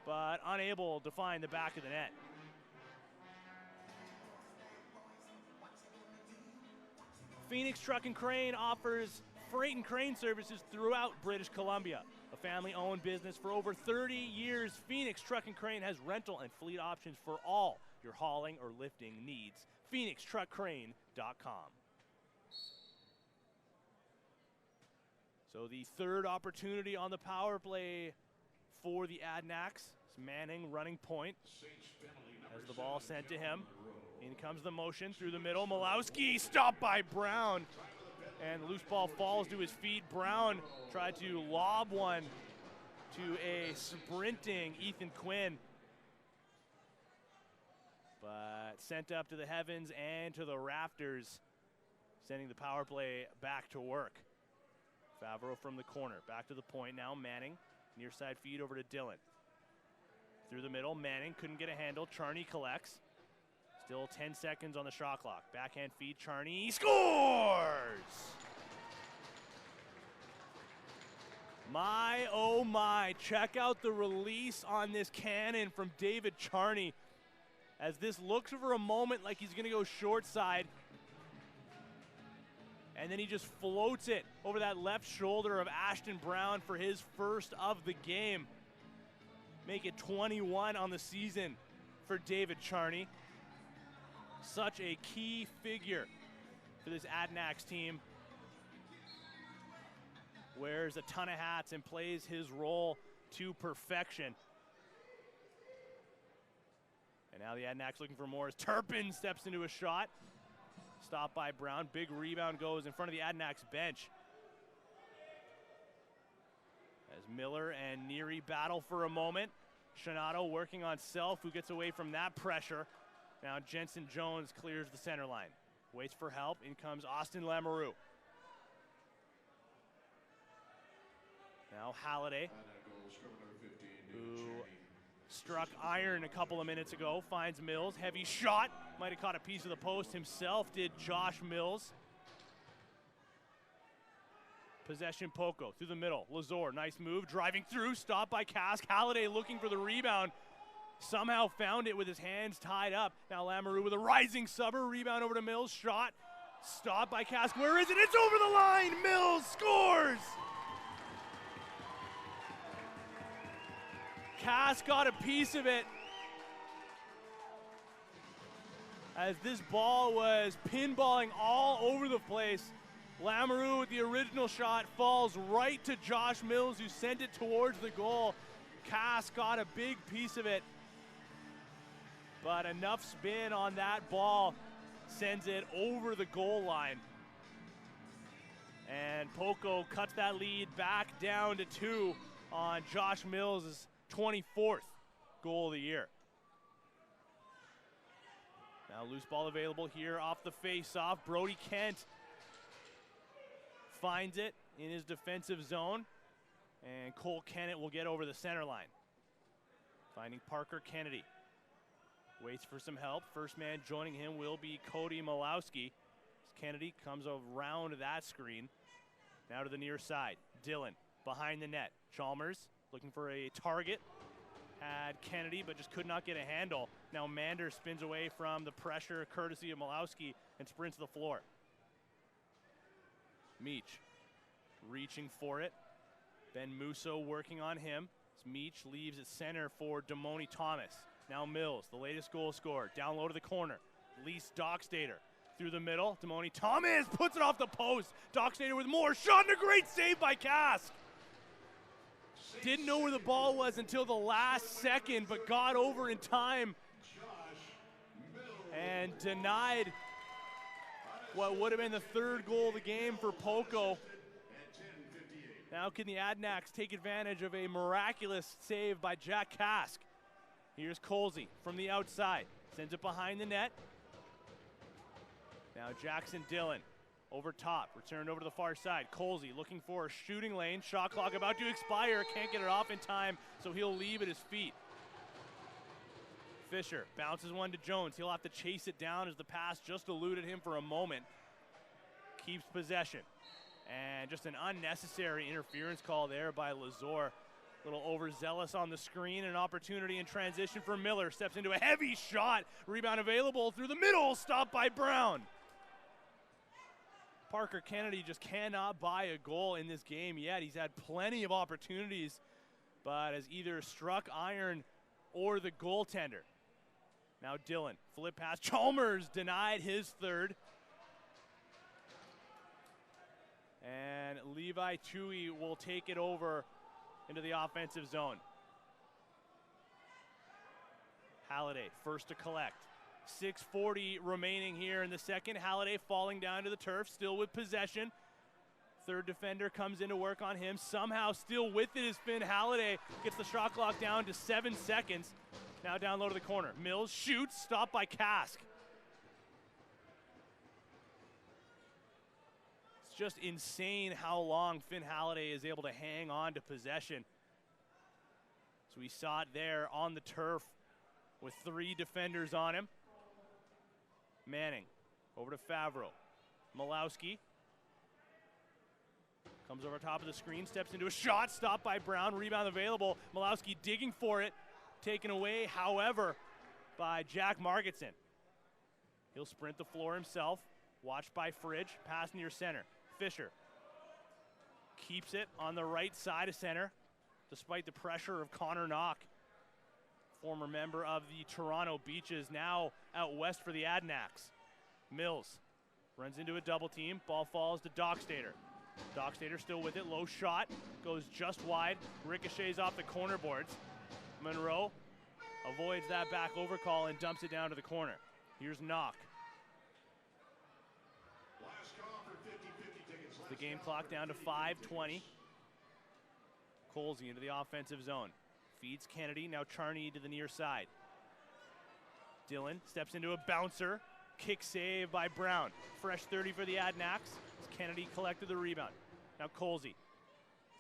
but unable to find the back of the net. Phoenix Truck and Crane offers freight and crane services throughout British Columbia. A family-owned business for over 30 years, Phoenix Truck and Crane has rental and fleet options for all your hauling or lifting needs. PhoenixTruckCrane.com. So the third opportunity on the power play for the Adanacs. It's Manning running point as the ball sent to him. In comes the motion through the middle. Malowski stopped by Brown. And the loose ball falls to his feet. Brown tried to lob one to a sprinting Ethan Quinn. But sent up to the heavens and to the rafters, sending the power play back to work. Favreau from the corner, back to the point now. Manning, near side feed over to Dillon. Through the middle, Manning couldn't get a handle. Charney collects. Still 10 seconds on the shot clock. Backhand feed, Charney scores! My, oh my, check out the release on this cannon from David Charney, as this looks for a moment like he's gonna go short side. And then he just floats it over that left shoulder of Ashton Brown for his first of the game. Make it 21 on the season for David Charney. Such a key figure for this Adanacs team. Wears a ton of hats and plays his role to perfection. And now the Adanacs looking for more as Turpin steps into a shot. Stopped by Brown. Big rebound goes in front of the Adanacs bench. As Miller and Neary battle for a moment. Shinato working on Self, who gets away from that pressure. Now Jensen Jones clears the center line. Waits for help. In comes Austin Lamoureux. Now Halliday, who struck iron a couple of minutes ago, finds Mills. Heavy shot. Might have caught a piece of the post himself, did Josh Mills. Possession Poco through the middle. Lazor, nice move, driving through, stopped by Kask. Halliday looking for the rebound. Somehow found it with his hands tied up. Now Lamoureux with a rising subber, rebound over to Mills, shot. Stopped by Kask. Where is it? It's over the line. Mills scores! Kask got a piece of it as this ball was pinballing all over the place. Lamoureux with the original shot falls right to Josh Mills, who sent it towards the goal. Kask got a big piece of it, but enough spin on that ball sends it over the goal line. And Poco cuts that lead back down to 2 on Josh Mills' 24th goal of the year. Now loose ball available here off the face-off. Brody Kent finds it in his defensive zone, and Cole Kennett will get over the center line. Finding Parker Kennedy. Waits for some help. First man joining him will be Cody Malowski. As Kennedy comes around that screen. Now to the near side. Dillon behind the net. Chalmers looking for a target. Had Kennedy, but just could not get a handle. Now Mander spins away from the pressure courtesy of Malowski and sprints to the floor. Meach reaching for it. Ben Musso working on him. As Meach leaves at center for Damoni Thomas. Now Mills, the latest goal scorer, down low to the corner. Lease Dockstader through the middle. Damoni Thomas puts it off the post. Dockstader with more. Shot and a great save by Kask. Didn't know where the ball was until the last second, but got over in time and denied what would have been the third goal of the game for Poco. Now can the Adanacs take advantage of a miraculous save by Jack Kask? Here's Colsey from the outside. Sends it behind the net. Now Jackson Dillon over top. Returned over to the far side. Colsey looking for a shooting lane. Shot clock about to expire. Can't get it off in time, so he'll leave at his feet. Fisher bounces one to Jones. He'll have to chase it down as the pass just eluded him for a moment. Keeps possession. And just an unnecessary interference call there by Lazor. A little overzealous on the screen. An opportunity in transition for Miller. Steps into a heavy shot. Rebound available through the middle. Stopped by Brown. Parker Kennedy just cannot buy a goal in this game yet. He's had plenty of opportunities, but has either struck iron or the goaltender. Now Dillon, flip pass. Chalmers denied his third. And Levi Tui will take it over into the offensive zone. Halliday, first to collect. 6:40 remaining here in the second. Halliday falling down to the turf, still with possession. Third defender comes in to work on him. Somehow still with it is Finn Halliday. Gets the shot clock down to 7 seconds. Now down low to the corner. Mills shoots, stopped by Kask. It's just insane how long Finn Halliday is able to hang on to possession. So we saw it there on the turf with 3 defenders on him. Manning over to Favreau. Malowski comes over top of the screen, steps into a shot, stopped by Brown, rebound available. Malowski digging for it, taken away, however, by Jack Margetson. He'll sprint the floor himself, watched by Fridge, pass near center. Fisher keeps it on the right side of center, despite the pressure of Connor Knock, former member of the Toronto Beaches, now out west for the Adanacs. Mills runs into a double team. Ball falls to Dockstader. Dockstader still with it. Low shot. Goes just wide. Ricochets off the corner boards. Monroe avoids that back overcall and dumps it down to the corner. Here's Knock. The game clock down to 5:20. Colsey into the offensive zone. Feeds Kennedy, now Charney to the near side. Dillon steps into a bouncer. Kick save by Brown. Fresh 30 for the Adanacs as Kennedy collected the rebound. Now Colsey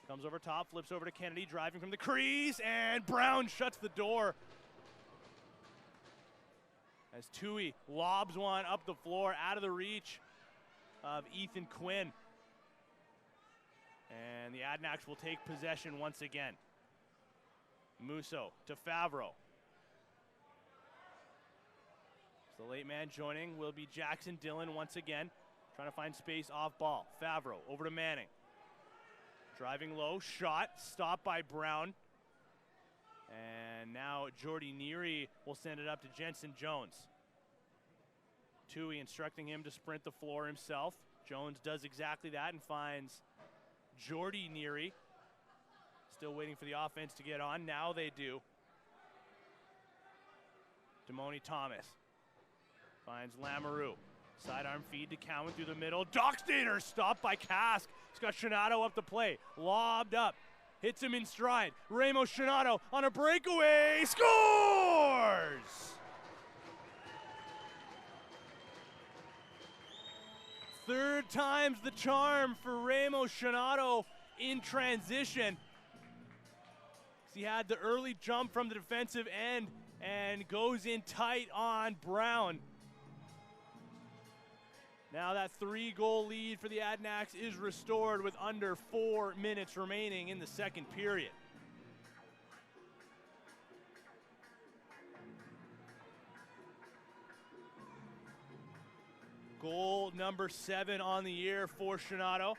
comes over top, flips over to Kennedy, driving from the crease, and Brown shuts the door. As Tui lobs one up the floor, out of the reach of Ethan Quinn. And the Adanacs will take possession once again. Musso to Favreau. The late man joining will be Jackson Dillon once again, trying to find space off ball. Favreau over to Manning. Driving low, shot, stopped by Brown. And now Jordy Neary will send it up to Jensen Jones. Tui instructing him to sprint the floor himself. Jones does exactly that and finds Jordy Neary. Still waiting for the offense to get on. Now they do. Damoni Thomas finds Lamoureux. Sidearm feed to Cowan through the middle. Dockstader stopped by Kask. He's got Shinato up the play. Lobbed up. Hits him in stride. Ramos Shinato on a breakaway. Scores! Third time's the charm for Ramos Shinato in transition. He had the early jump from the defensive end and goes in tight on Brown. Now that 3-goal lead for the Adanacs is restored with under 4 minutes remaining in the second period. Goal number 7 on the year for Shinato.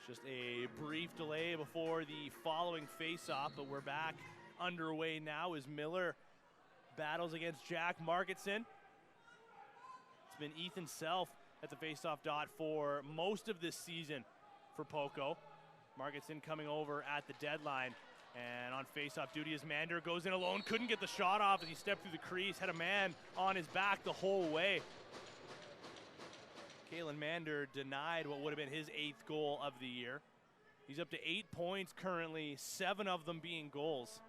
Just a brief delay before the following face-off, but we're back underway now as Miller battles against Jack Marketson. It's been Ethan Self at the face-off dot for most of this season for Poco. Marketson coming over at the deadline, and on face-off duty as Mander goes in alone, couldn't get the shot off as he stepped through the crease, had a man on his back the whole way. Kalen Mander denied what would have been his 8th goal of the year. He's up to 8 points currently, 7 of them being goals.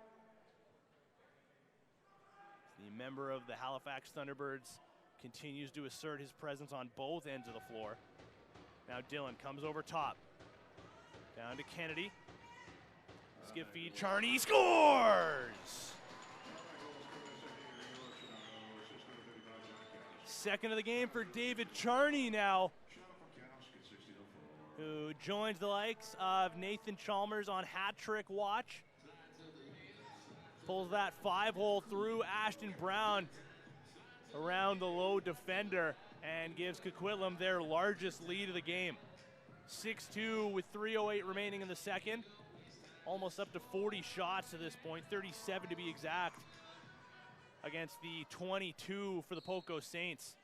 The member of the Halifax Thunderbirds continues to assert his presence on both ends of the floor. Now Dillon comes over top. Down to Kennedy. Skip feed, Charney scores! Second of the game for David Charney now, who joins the likes of Nathan Chalmers on hat-trick watch. Pulls that 5-hole through Ashton Brown around the low defender and gives Coquitlam their largest lead of the game. 6-2 with 3:08 remaining in the second. Almost up to 40 shots to this point, 37 to be exact, against the 22 for the Poco Saints.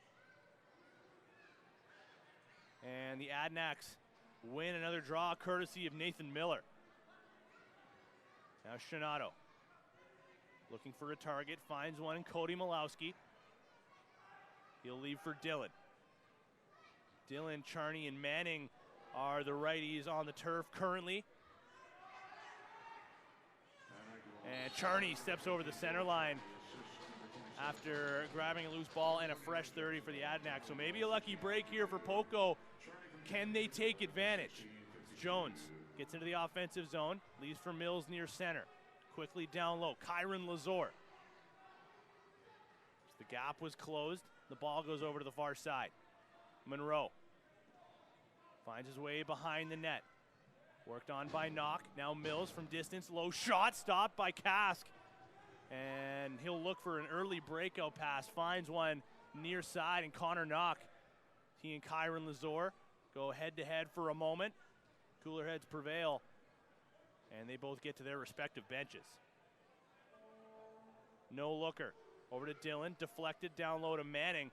And the Adanacs win another draw courtesy of Nathan Miller. Now Shinato looking for a target, finds one in Cody Malowski. He'll leave for Dillon. Dillon, Charney, and Manning are the righties on the turf currently. And Charney steps over the center line after grabbing a loose ball and a fresh 30 for the Adanacs. So maybe a lucky break here for Poco. Can they take advantage? Jones gets into the offensive zone, leaves for Mills near center. Quickly down low, Kyron Lazor. The gap was closed. The ball goes over to the far side. Monroe finds his way behind the net. Worked on by Knock. Now Mills from distance. Low shot stopped by Kask. And he'll look for an early breakout pass. Finds one near side, and Connor Knock. He and Kyron Lazor go head-to-head for a moment. Cooler heads prevail, and they both get to their respective benches. No looker. Over to Dillon. Deflected down low to Manning.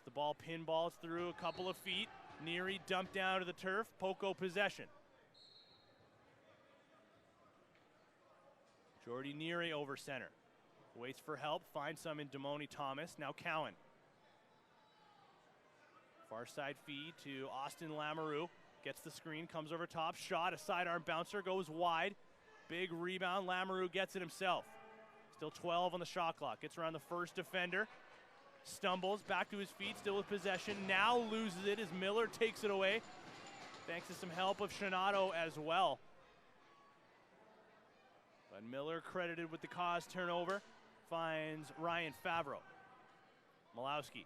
The ball pinballs through a couple of feet. Neary dumped down to the turf. Poco possession. Jordy Neary over center. Waits for help. Finds some in Damoni Thomas. Now Cowan. Far side feed to Austin Lamoureux. Gets the screen. Comes over top. Shot. A sidearm bouncer. Goes wide. Big rebound. Lamoureux gets it himself. Still 12 on the shot clock. Gets around the first defender. Stumbles. Back to his feet. Still with possession. Now loses it as Miller takes it away. Thanks to some help of Shinato as well. But Miller credited with the cause turnover. Finds Ryan Favreau. Malowski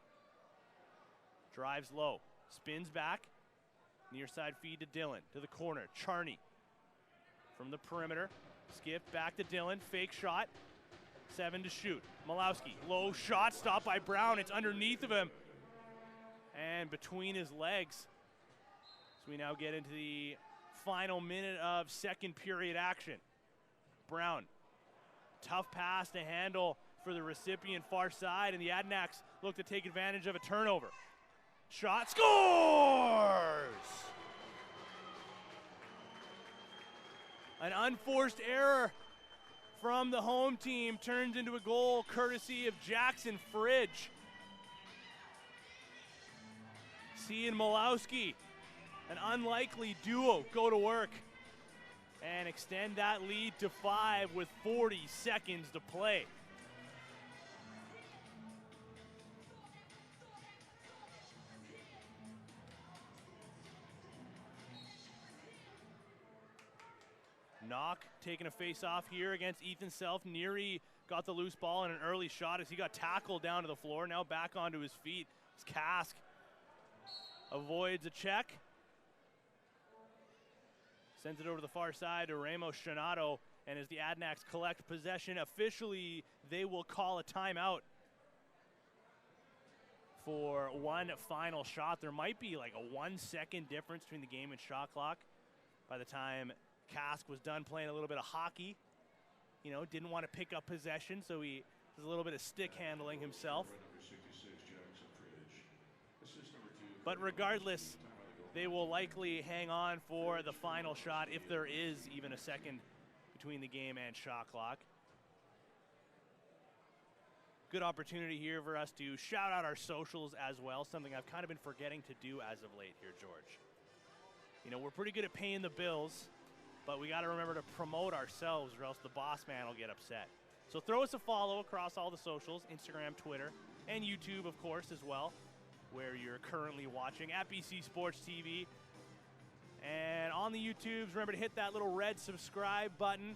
drives low. Spins back. Near side feed to Dillon. To the corner. Charney from the perimeter. Skip back to Dillon. Fake shot. 7 to shoot. Malowski. Low shot. Stopped by Brown. It's underneath of him. And between his legs. So we now get into the final minute of second period action. Brown. Tough pass to handle for the recipient far side, and the Adanacs look to take advantage of a turnover. Shot. Scores! An unforced error from the home team turns into a goal courtesy of Jackson Fridge. C and Malowski, an unlikely duo, go to work and extend that lead to 5 with 40 seconds to play. Knock taking a face-off here against Ethan Self. Neary got the loose ball in an early shot as he got tackled down to the floor. Now back onto his feet. Kask avoids a check. Sends it over the far side to Ramos Shanato. And as the Adanacs collect possession, officially they will call a timeout for one final shot. There might be like a 1 second difference between the game and shot clock. By the time Kask was done playing a little bit of hockey, you know, didn't want to pick up possession, so he does a little bit of stick handling himself. But regardless, they will likely hang on for the final shot if there is even a second between the game and shot clock. Good opportunity here for us to shout out our socials as well, something I've kind of been forgetting to do as of late here, George. You know, we're pretty good at paying the bills, but we got to remember to promote ourselves or else the boss man will get upset. So throw us a follow across all the socials, Instagram, Twitter, and YouTube, of course, as well, where you're currently watching at BC Sports TV. And on the YouTubes, remember to hit that little red subscribe button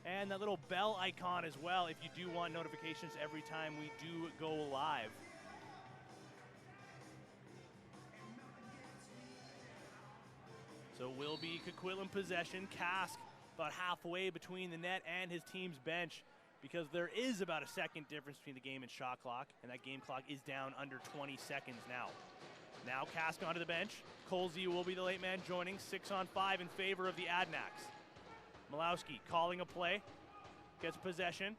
and that little bell icon as well if you do want notifications every time we do go live. So will be Coquitlam possession. Kask about halfway between the net and his team's bench, because there is about a second difference between the game and shot clock, and that game clock is down under 20 seconds now. Now Kask onto the bench. Colsey will be the late man joining. 6-on-5 in favor of the Adanacs. Malowski calling a play. Gets possession.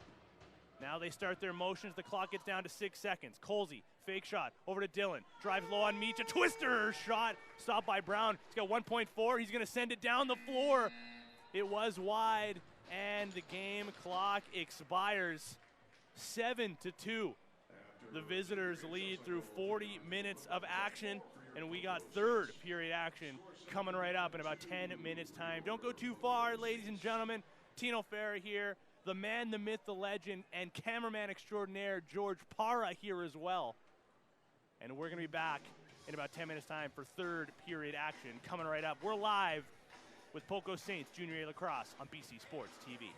Now they start their motions. The clock gets down to 6 seconds. Colsey, fake shot, over to Dillon. Drives low on Meach. A twister shot. Stopped by Brown. He's got 1.4. He's going to send it down the floor. It was wide, and the game clock expires. 7-2. The visitors lead through 40 minutes of action, and we got third period action coming right up in about 10 minutes time. Don't go too far, ladies and gentlemen. Tino Farah here, the man, the myth, the legend, and cameraman extraordinaire George Para here as well. And we're going to be back in about 10 minutes time for third period action coming right up. We're live with Poco Saints Junior A Lacrosse on BC Sports TV.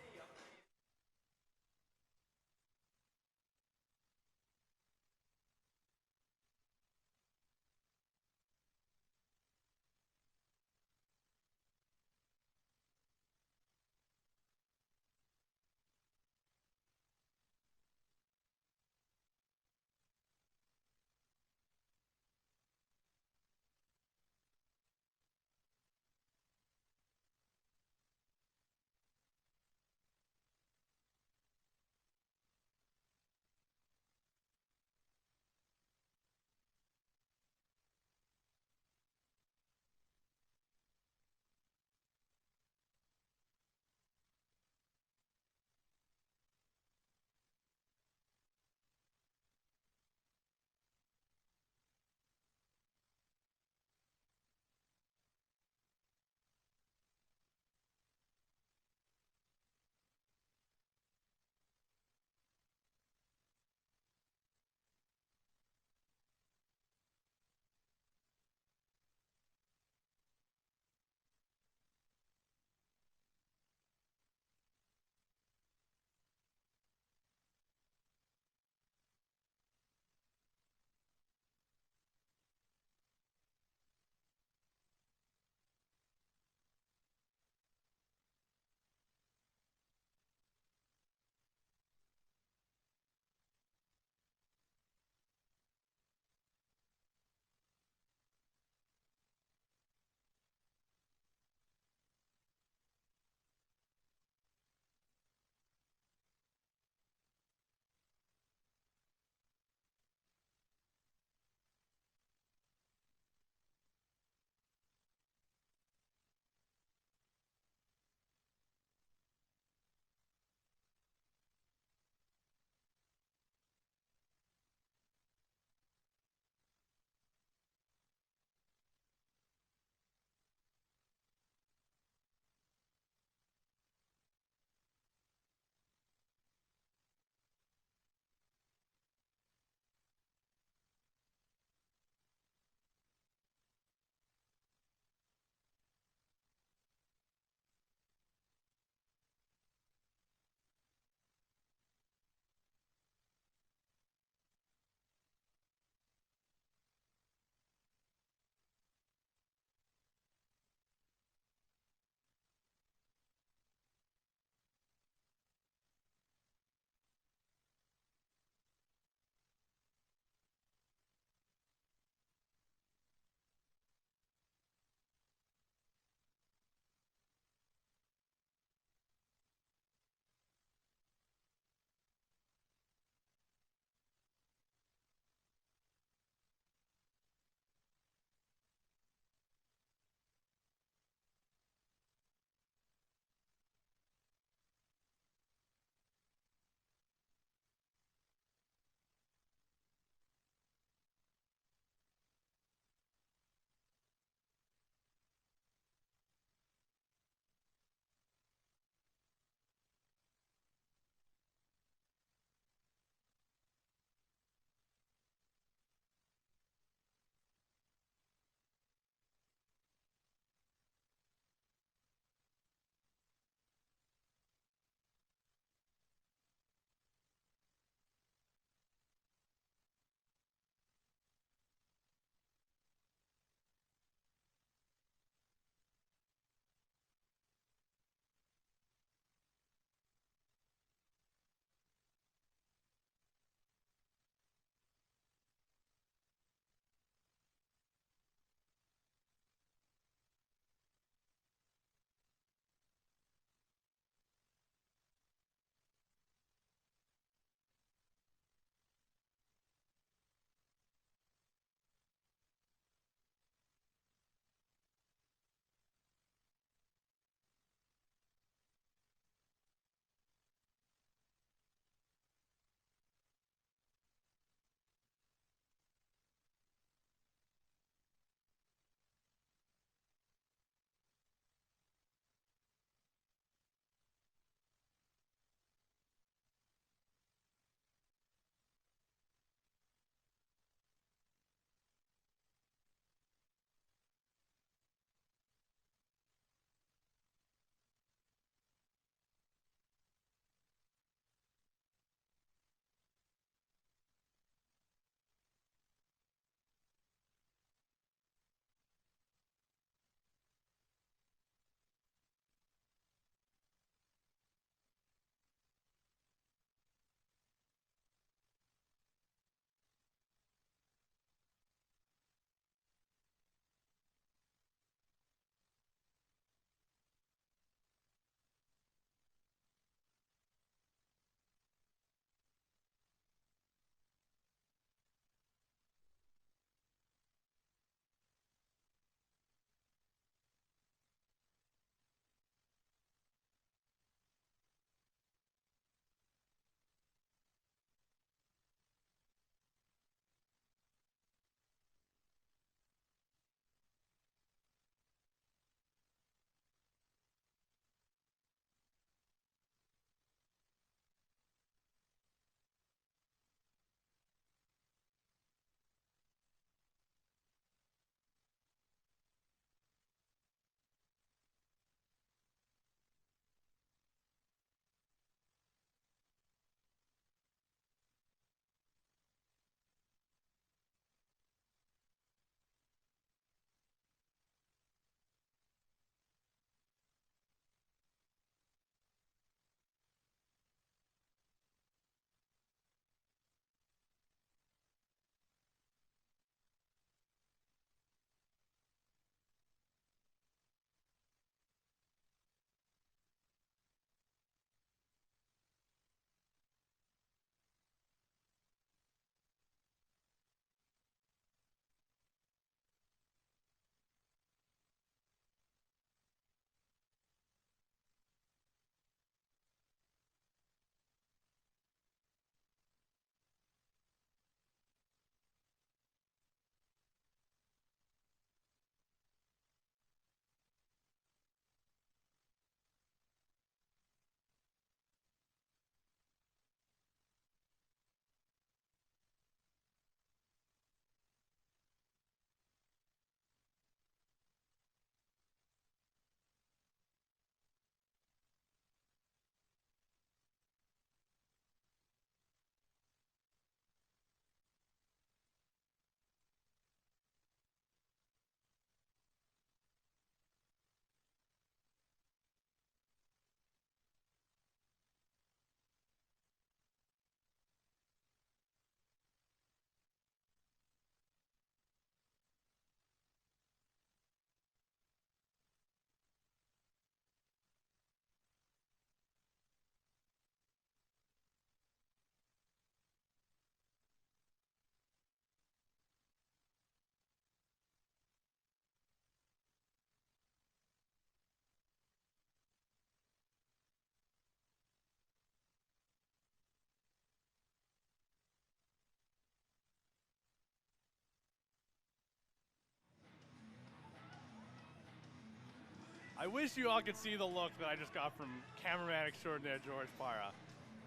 I wish you all could see the look that I just got from cameraman extraordinaire George Parra.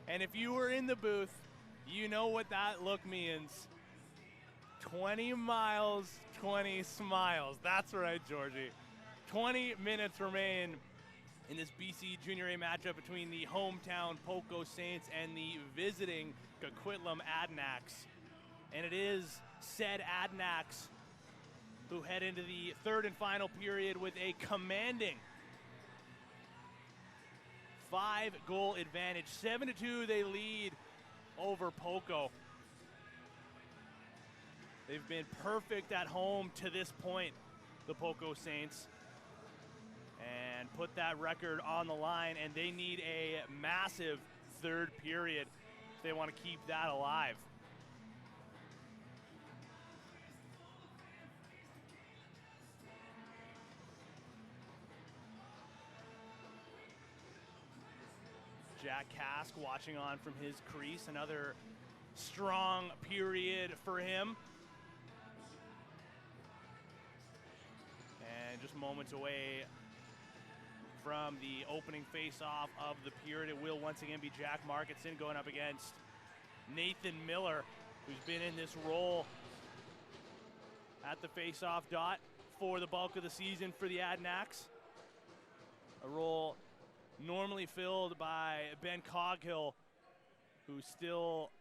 And if you were in the booth, you know what that look means. 20 miles, 20 smiles. That's right, Georgie. 20 minutes remain in this BC Junior A matchup between the hometown Poco Saints and the visiting Coquitlam Adanacs. And it is said Adanacs who head into the third and final period with a commanding 5-goal advantage. 7-2 they lead over Poco. They've been perfect at home to this point, the Poco Saints, and put that record on the line, and they need a massive third period if they want to keep that alive. Jack Kask watching on from his crease. Another strong period for him. And just moments away from the opening face-off of the period, it will once again be Jack Marketson going up against Nathan Miller, who's been in this role at the face-off dot for the bulk of the season for the Adanacs. A role normally filled by Ben Coghill, who's still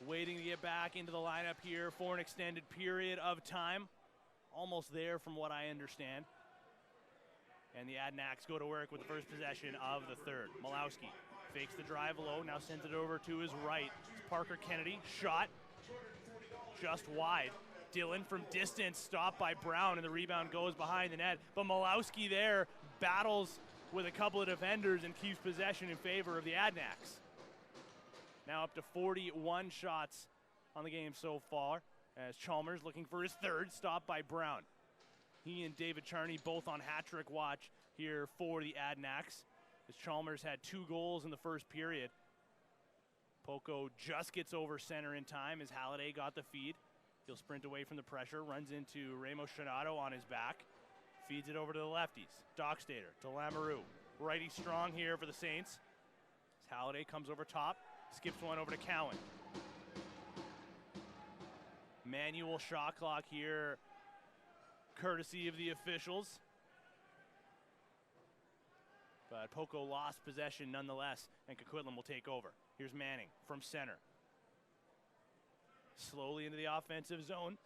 waiting to get back into the lineup here for an extended period of time. Almost there from what I understand. And the Adanacs go to work with the first possession of the third. Malowski fakes the drive low, now sends it over to his right. It's Parker Kennedy, shot just wide. Dillon from distance, stopped by Brown, and the rebound goes behind the net. But Malowski there battles with a couple of defenders and keeps possession in favor of the Adanacs. Now up to 41 shots on the game so far, as Chalmers looking for his third, stopped by Brown. He and David Charney both on hat-trick watch here for the Adanacs, as Chalmers had 2 goals in the first period. Poco just gets over center in time as Halliday got the feed. He'll sprint away from the pressure, runs into Ramos Shanato on his back, feeds it over to the lefties. Dockstader to Lamoureux. Righty strong here for the Saints. As Halliday comes over top, skips one over to Cowan. Manual shot clock here, courtesy of the officials. But Poco lost possession nonetheless, and Coquitlam will take over. Here's Manning from center. Slowly into the offensive zone.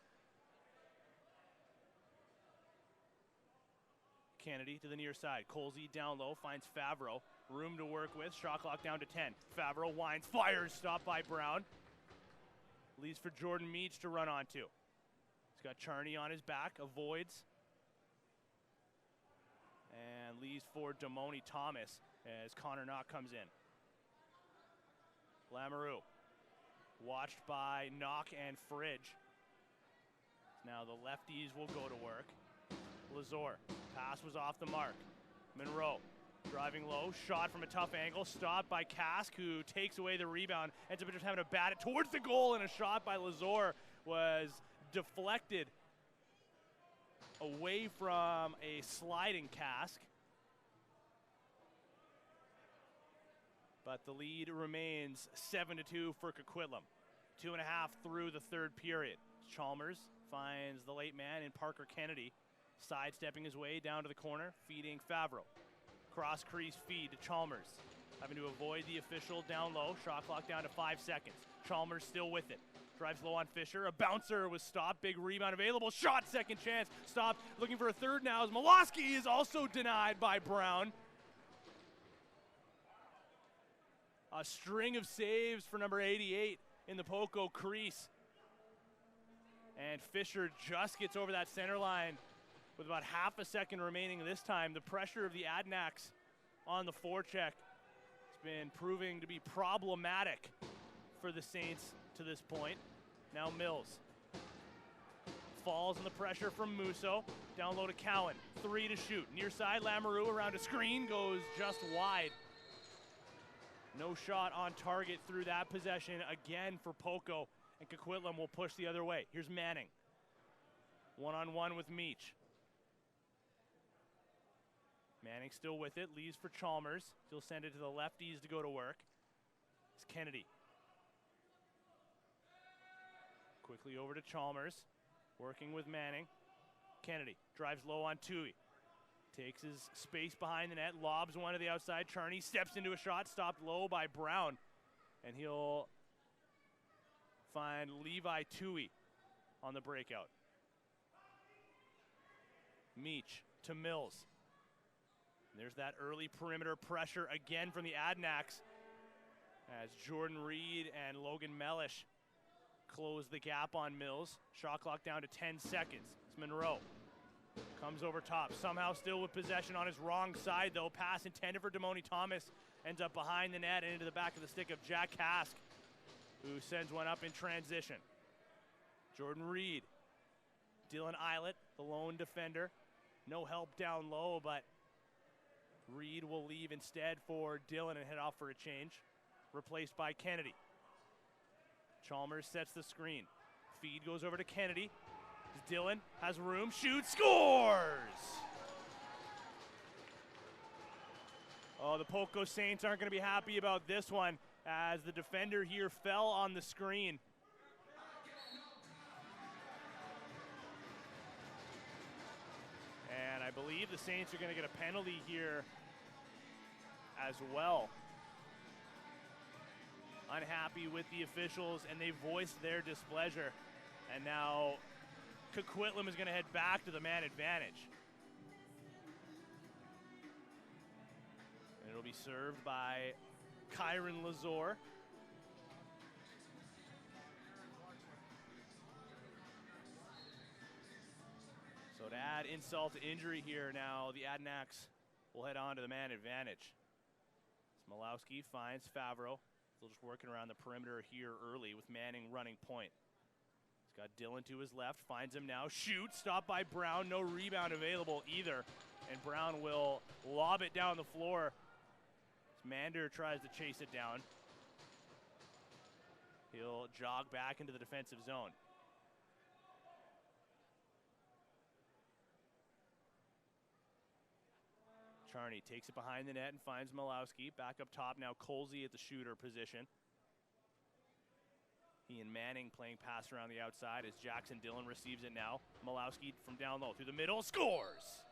Kennedy to the near side. Colsey down low, finds Favreau. Room to work with, shot clock down to 10. Favreau winds, fires, stopped by Brown. Leaves for Jordan Meach to run onto. He's got Charney on his back, avoids. And leaves for Damoni Thomas as Connor Knock comes in. Lamoureux. Watched by Knock and Fridge. Now the lefties will go to work. Lazor, pass was off the mark. Monroe, driving low, shot from a tough angle, stopped by Kask, who takes away the rebound. Ends up just having to bat it towards the goal, and a shot by Lazor was deflected away from a sliding Kask. But the lead remains 7-2 for Coquitlam. 2.5 through the third period. Chalmers finds the late man in Parker Kennedy, sidestepping his way down to the corner, feeding Favreau. Cross crease feed to Chalmers, having to avoid the official down low. Shot clock down to 5 seconds. Chalmers still with it. Drives low on Fisher. A bouncer was stopped. Big rebound available. Shot, second chance. Stopped. Looking for a third now as Malowski is also denied by Brown. A string of saves for number 88 in the Poco crease. And Fisher just gets over that center line with about half a second remaining this time. The pressure of the Adanacs on the forecheck has been proving to be problematic for the Saints to this point. Now Mills falls in the pressure from Musso. Down low to Cowan. 3 to shoot. Near side, Lamoureux around a screen, goes just wide. No shot on target through that possession again for Poco, and Coquitlam will push the other way. Here's Manning. One-on-one with Meach. Manning still with it, leaves for Chalmers. He'll send it to the lefties to go to work. It's Kennedy. Quickly over to Chalmers, working with Manning. Kennedy drives low on Tui. Takes his space behind the net, lobs one to the outside. Charney steps into a shot, stopped low by Brown. And he'll find Levi Tui on the breakout. Meach to Mills. There's that early perimeter pressure again from the Adanacs as Jordan Reed and Logan Mellish close the gap on Mills. Shot clock down to 10 seconds. It's Monroe. Comes over top, somehow still with possession on his wrong side though. Pass intended for Damoni Thomas. Ends up behind the net and into the back of the stick of Jack Kask, who sends one up in transition. Jordan Reed. Dylan Eilert, the lone defender. No help down low, but Reed will leave instead for Dylan and head off for a change. Replaced by Kennedy. Chalmers sets the screen. Feed goes over to Kennedy. Dylan has room, shoots, scores! Oh, the Poco Saints aren't going to be happy about this one as the defender here fell on the screen. And I believe the Saints are going to get a penalty here as well. Unhappy with the officials, and they voiced their displeasure. And now Coquitlam is going to head back to the man advantage. And it'll be served by Kyron Lazor. So to add insult to injury here now, the Adanacs will head on to the man advantage. Smolowski finds Favreau. Still just working around the perimeter here early with Manning running point. He's got Dylan to his left, finds him now, shoots, stopped by Brown, no rebound available either. And Brown will lob it down the floor. Mander tries to chase it down. He'll jog back into the defensive zone. Charney takes it behind the net and finds Malowski. Back up top now, Colsey at the shooter position. He and Manning playing pass around the outside as Jackson Dillon receives it now. Malowski from down low through the middle, scores!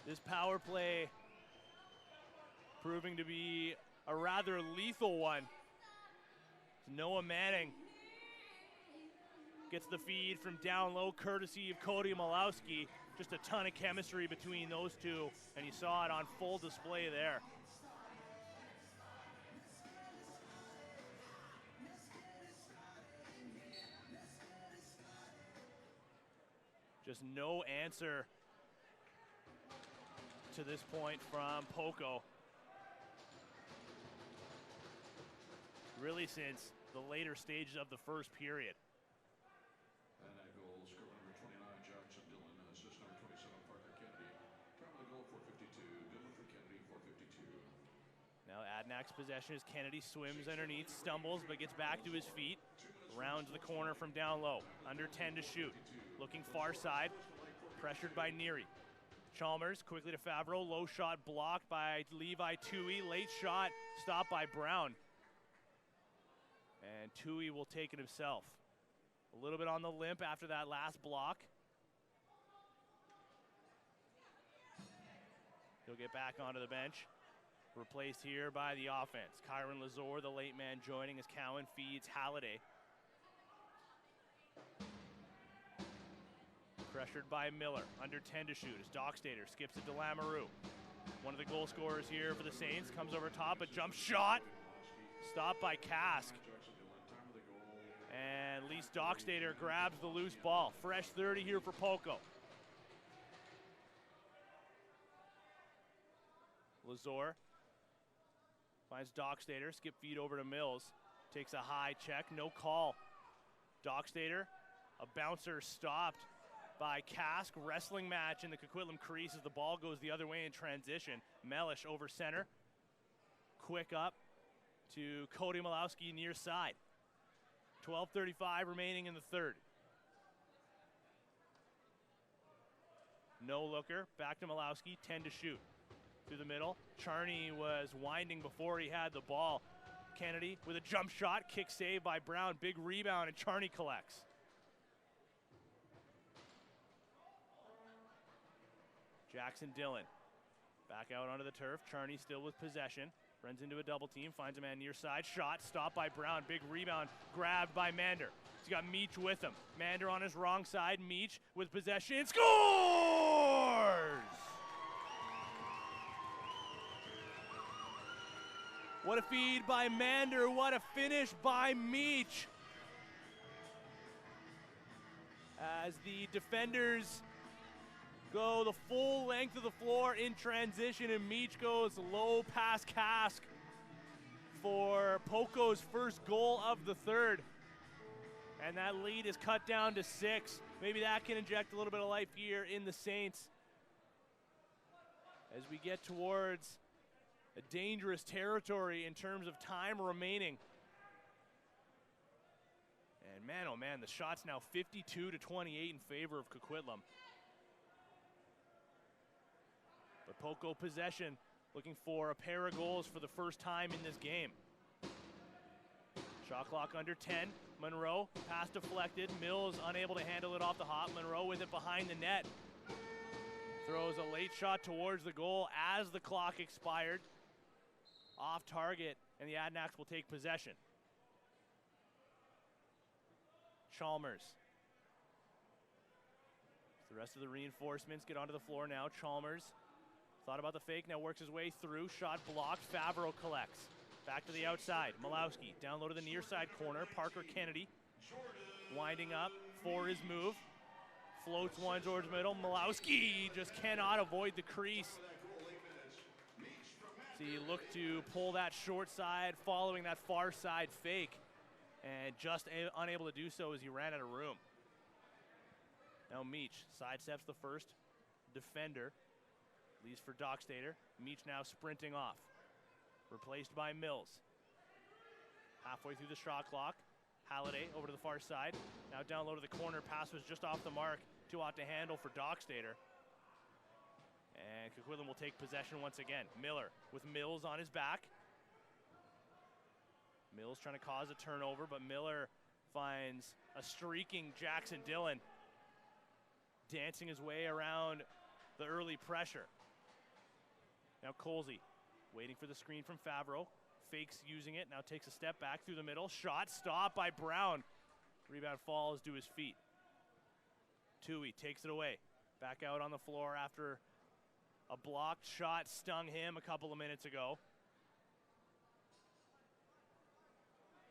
This power play proving to be a rather lethal one. Noah Manning gets the feed from down low, courtesy of Cody Malowski. Just a ton of chemistry between those two, and you saw it on full display there. Just no answer to this point from Poco. Really since the later stages of the first period. And that goal, scorer number 29, Jackson Dillon, assist number 27, Parker Kennedy. Time of the goal, 4:52. Dillon for Kennedy, 4:52. Now Adanacs possession as Kennedy swims underneath, stumbles, but gets back to his feet. Rounds the corner from down low. Under 10 to shoot. Looking far side. Pressured by Neary. Chalmers quickly to Favreau. Low shot blocked by Levi Tui. Late shot stopped by Brown. And Tui will take it himself. A little bit on the limp after that last block. He'll get back onto the bench. Replaced here by the offense. Kyron Lazor, the late man, joining as Cowan feeds Halliday. Pressured by Miller, under 10 to shoot as Dockstader skips it to Lamoureux. One of the goal scorers here for the Saints comes over top, a jump shot. Stopped by Kask. And Lise Dockstader grabs the loose ball. Fresh 30 here for Poco. Lazor finds Dockstader, skip feed over to Mills. Takes a high check, no call. Dockstader, a bouncer stopped by Kask. Wrestling match in the Coquitlam crease as the ball goes the other way in transition. Mellish over center. Quick up to Cody Malowski near side. 12:35 remaining in the third. No looker. Back to Malowski. 10 to shoot. Through the middle. Charney was winding before he had the ball. Kennedy with a jump shot. Kick save by Brown. Big rebound, and Charney collects. Jackson Dillon back out onto the turf. Charney still with possession. Runs into a double team. Finds a man near side. Shot stopped by Brown. Big rebound. Grabbed by Mander. He's got Meach with him. Mander on his wrong side. Meach with possession. Scores! What a feed by Mander. What a finish by Meach. As the defenders go the full length of the floor in transition, and Meach goes low past Kask for Poco's first goal of the third. And that lead is cut down to 6. Maybe that can inject a little bit of life here in the Saints as we get towards a dangerous territory in terms of time remaining. And man, oh man, the shot's now 52 to 28 in favor of Coquitlam. But Poco possession, looking for a pair of goals for the first time in this game. Shot clock under 10. Monroe, pass deflected. Mills unable to handle it off the hop. Monroe with it behind the net. Throws a late shot towards the goal as the clock expired. Off target, and the Adanacs will take possession. Chalmers. The rest of the reinforcements get onto the floor now. Chalmers thought about the fake, now works his way through. Shot blocked. Favreau collects. Back to the outside. Malowski down low to the near side corner. Parker Kennedy winding up for his move. Floats one towards middle. Malowski just cannot avoid the crease. So he looked to pull that short side following that far side fake, and just unable to do so as he ran out of room. Now Meach sidesteps the first defender. Leaves for Dockstader. Meach now sprinting off. Replaced by Mills. Halfway through the shot clock. Halliday over to the far side. Now down low to the corner. Pass was just off the mark. Too hot to handle for Dockstader. And Coquitlam will take possession once again. Miller with Mills on his back. Mills trying to cause a turnover, but Miller finds a streaking Jackson Dillon, dancing his way around the early pressure. Now Colsey waiting for the screen from Favreau. Fakes using it, now takes a step back through the middle. Shot stopped by Brown. Rebound falls to his feet. Tui takes it away. Back out on the floor after a blocked shot stung him a couple of minutes ago.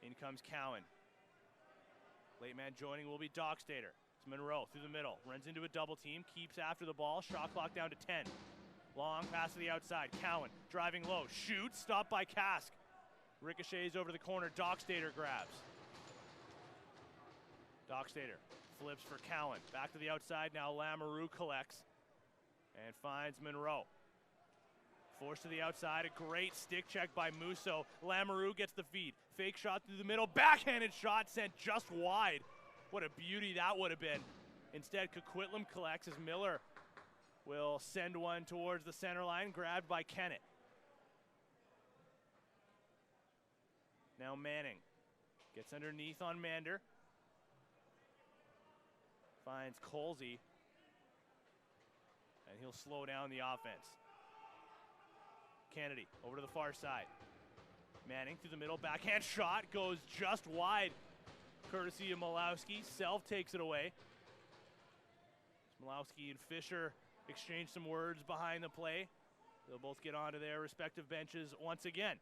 In comes Cowan. Late man joining will be Dockstader. It's Monroe through the middle. Runs into a double team. Keeps after the ball. Shot clock down to 10. Long pass to the outside. Cowan driving low. Shoots. Stopped by Kask. Ricochets over the corner. Dockstader grabs. Dockstader flips for Cowan. Back to the outside now. Lamoureux collects and finds Monroe. Forced to the outside. A great stick check by Musso. Lamoureux gets the feed. Fake shot through the middle. Backhanded shot sent just wide. What a beauty that would have been. Instead, Coquitlam collects as Miller will send one towards the center line. Grabbed by Kennett. Now Manning gets underneath on Mander. Finds Colsey. And he'll slow down the offense. Kennedy over to the far side. Manning through the middle. Backhand shot goes just wide. Courtesy of Malowski. Self takes it away. Malowski and Fisher exchange some words behind the play. They'll both get onto their respective benches once again.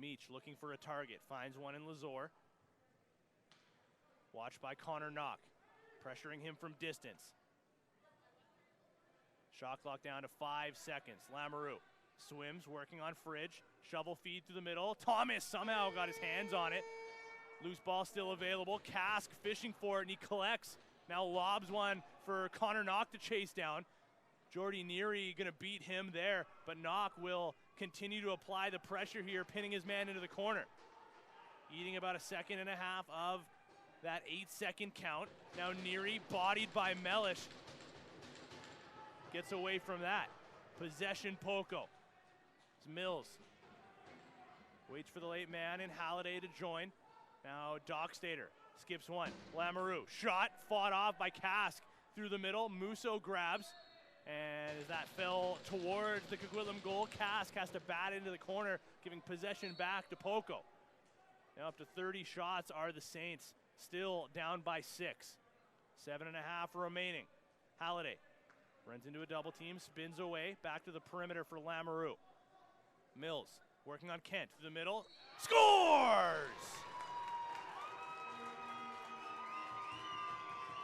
Meach looking for a target. Finds one in Lazor. Watched by Connor Knock. Pressuring him from distance. Shot clock down to 5 seconds. Lamoureux swims, working on Fridge. Shovel feed through the middle. Thomas somehow got his hands on it. Loose ball still available. Kask fishing for it, and he collects. Now lobs one for Connor Knock to chase down. Jordy Neary going to beat him there, but Knock will continue to apply the pressure here, pinning his man into the corner. Eating about a second and a half of that 8-second count. Now Neary, bodied by Mellish, gets away from that. Possession Poco. It's Mills. Waits for the late man and Halliday to join. Now Dockstader skips one. Lamoureux, shot, fought off by Kask through the middle. Musso grabs, and as that fell towards the Coquitlam goal, Kask has to bat into the corner, giving possession back to Poco. Now up to 30 shots are the Saints, still down by 6. 7.5 remaining. Halliday runs into a double team, spins away, back to the perimeter for Lamoureux. Mills working on Kent through the middle, scores!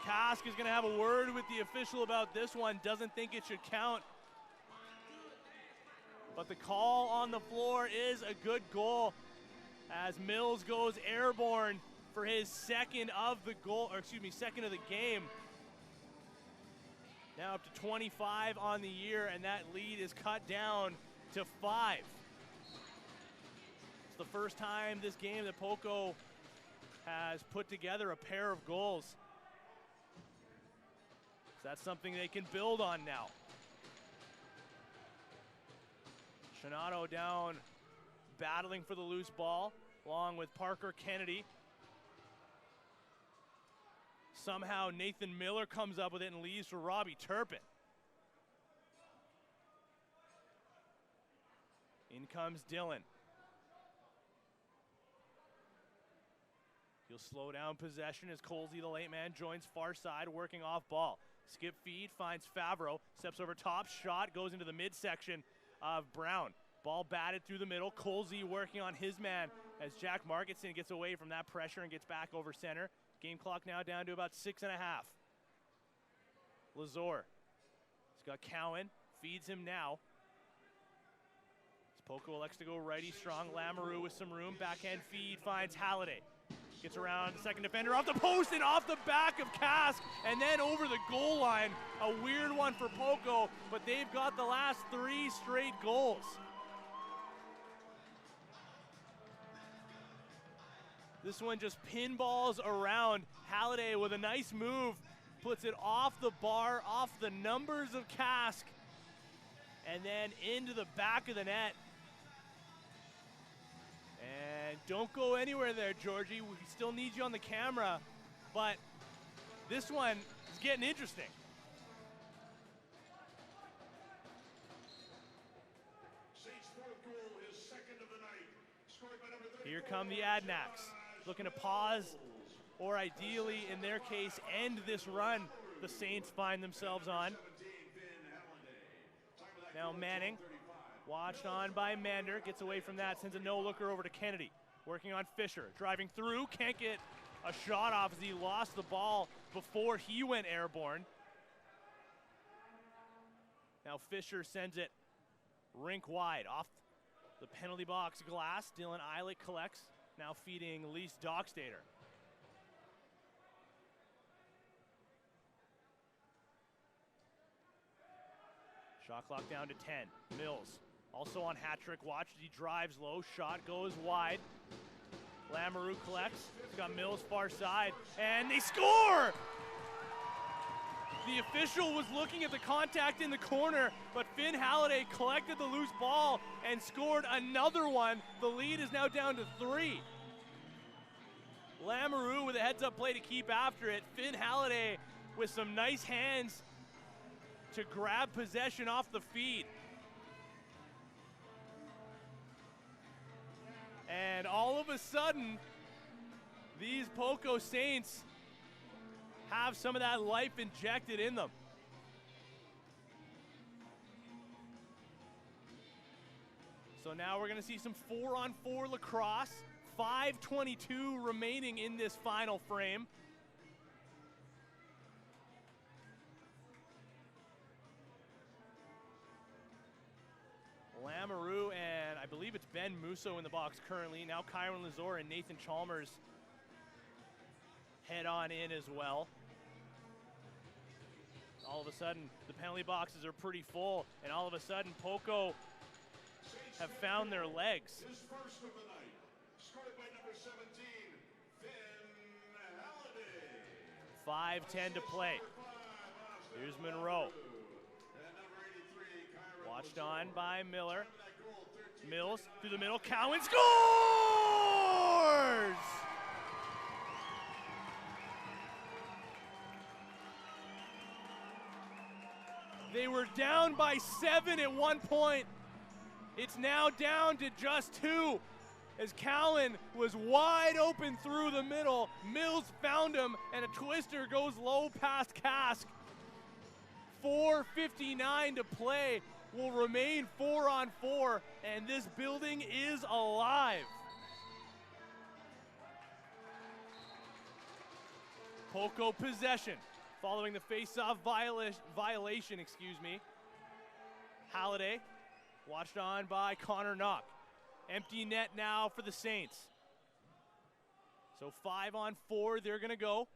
Kask is going to have a word with the official about this one, doesn't think it should count. But the call on the floor is a good goal as Mills goes airborne for his second of the game. Now up to 25 on the year, and that lead is cut down to 5. It's the first time this game that Poco has put together a pair of goals. So that's something they can build on now. Shinato down, battling for the loose ball, along with Parker Kennedy. Somehow Nathan Miller comes up with it and leaves for Robbie Turpin. In comes Dillon. He'll slow down possession as Colsey, the late man, joins far side, working off ball. Skip feed, finds Favreau, steps over top, shot, goes into the midsection of Brown. Ball batted through the middle, Colsey working on his man as Jack Marketson gets away from that pressure and gets back over center. Game clock now down to about 6.5. Lazor, he's got Cowan, feeds him now. Poco elects to go righty strong. Lamoureux with some room, backhand feed, finds Halliday. Gets around the second defender, off the post and off the back of Kask, and then over the goal line. A weird one for Poco, but they've got the last 3 straight goals. This one just pinballs around. Halliday with a nice move, puts it off the bar, off the numbers of Kask, and then into the back of the net. And don't go anywhere there, Georgie. We still need you on the camera, but this one is getting interesting. Here come the Adanacs, looking to pause, or ideally, in their case, end this run the Saints find themselves on. Now Manning, watched on by Mander, gets away from that, sends a no-looker over to Kennedy. Working on Fisher, driving through, can't get a shot off as he lost the ball before he went airborne. Now Fisher sends it rink wide off the penalty box glass. Dylan Eilick collects, now feeding Lise Dockstader. Shot clock down to 10. Mills also on hat trick watch as he drives low. Shot goes wide. Lamoureux collects. He's got Mills far side, and they score! The official was looking at the contact in the corner, but Finn Halliday collected the loose ball and scored another one. The lead is now down to 3. Lamoureux with a heads-up play to keep after it. Finn Halliday with some nice hands to grab possession off the feed. And all of a sudden, these Poco Saints have some of that life injected in them. So now we're gonna see some 4-on-4 lacrosse. 5:22 remaining in this final frame. Lamoureux and I believe it's Ben Musso in the box currently. Now Kyron Lazor and Nathan Chalmers head on in as well. All of a sudden, the penalty boxes are pretty full, and all of a sudden, Poco have found their legs. His first of the night, scored by number 17, Finn Halliday. 5:10 to play. Here's Monroe. Watched on by Miller. Mills through the middle. Cowan scores! They were down by 7 at one point. It's now down to just 2 as Cowan was wide open through the middle. Mills found him and a twister goes low past Kask. 4:59 to play. Will remain 4-on-4 and this building is alive. Poco possession following the face-off violation, Halliday watched on by Connor Knock. Empty net now for the Saints. So 5-on-4, they're gonna go.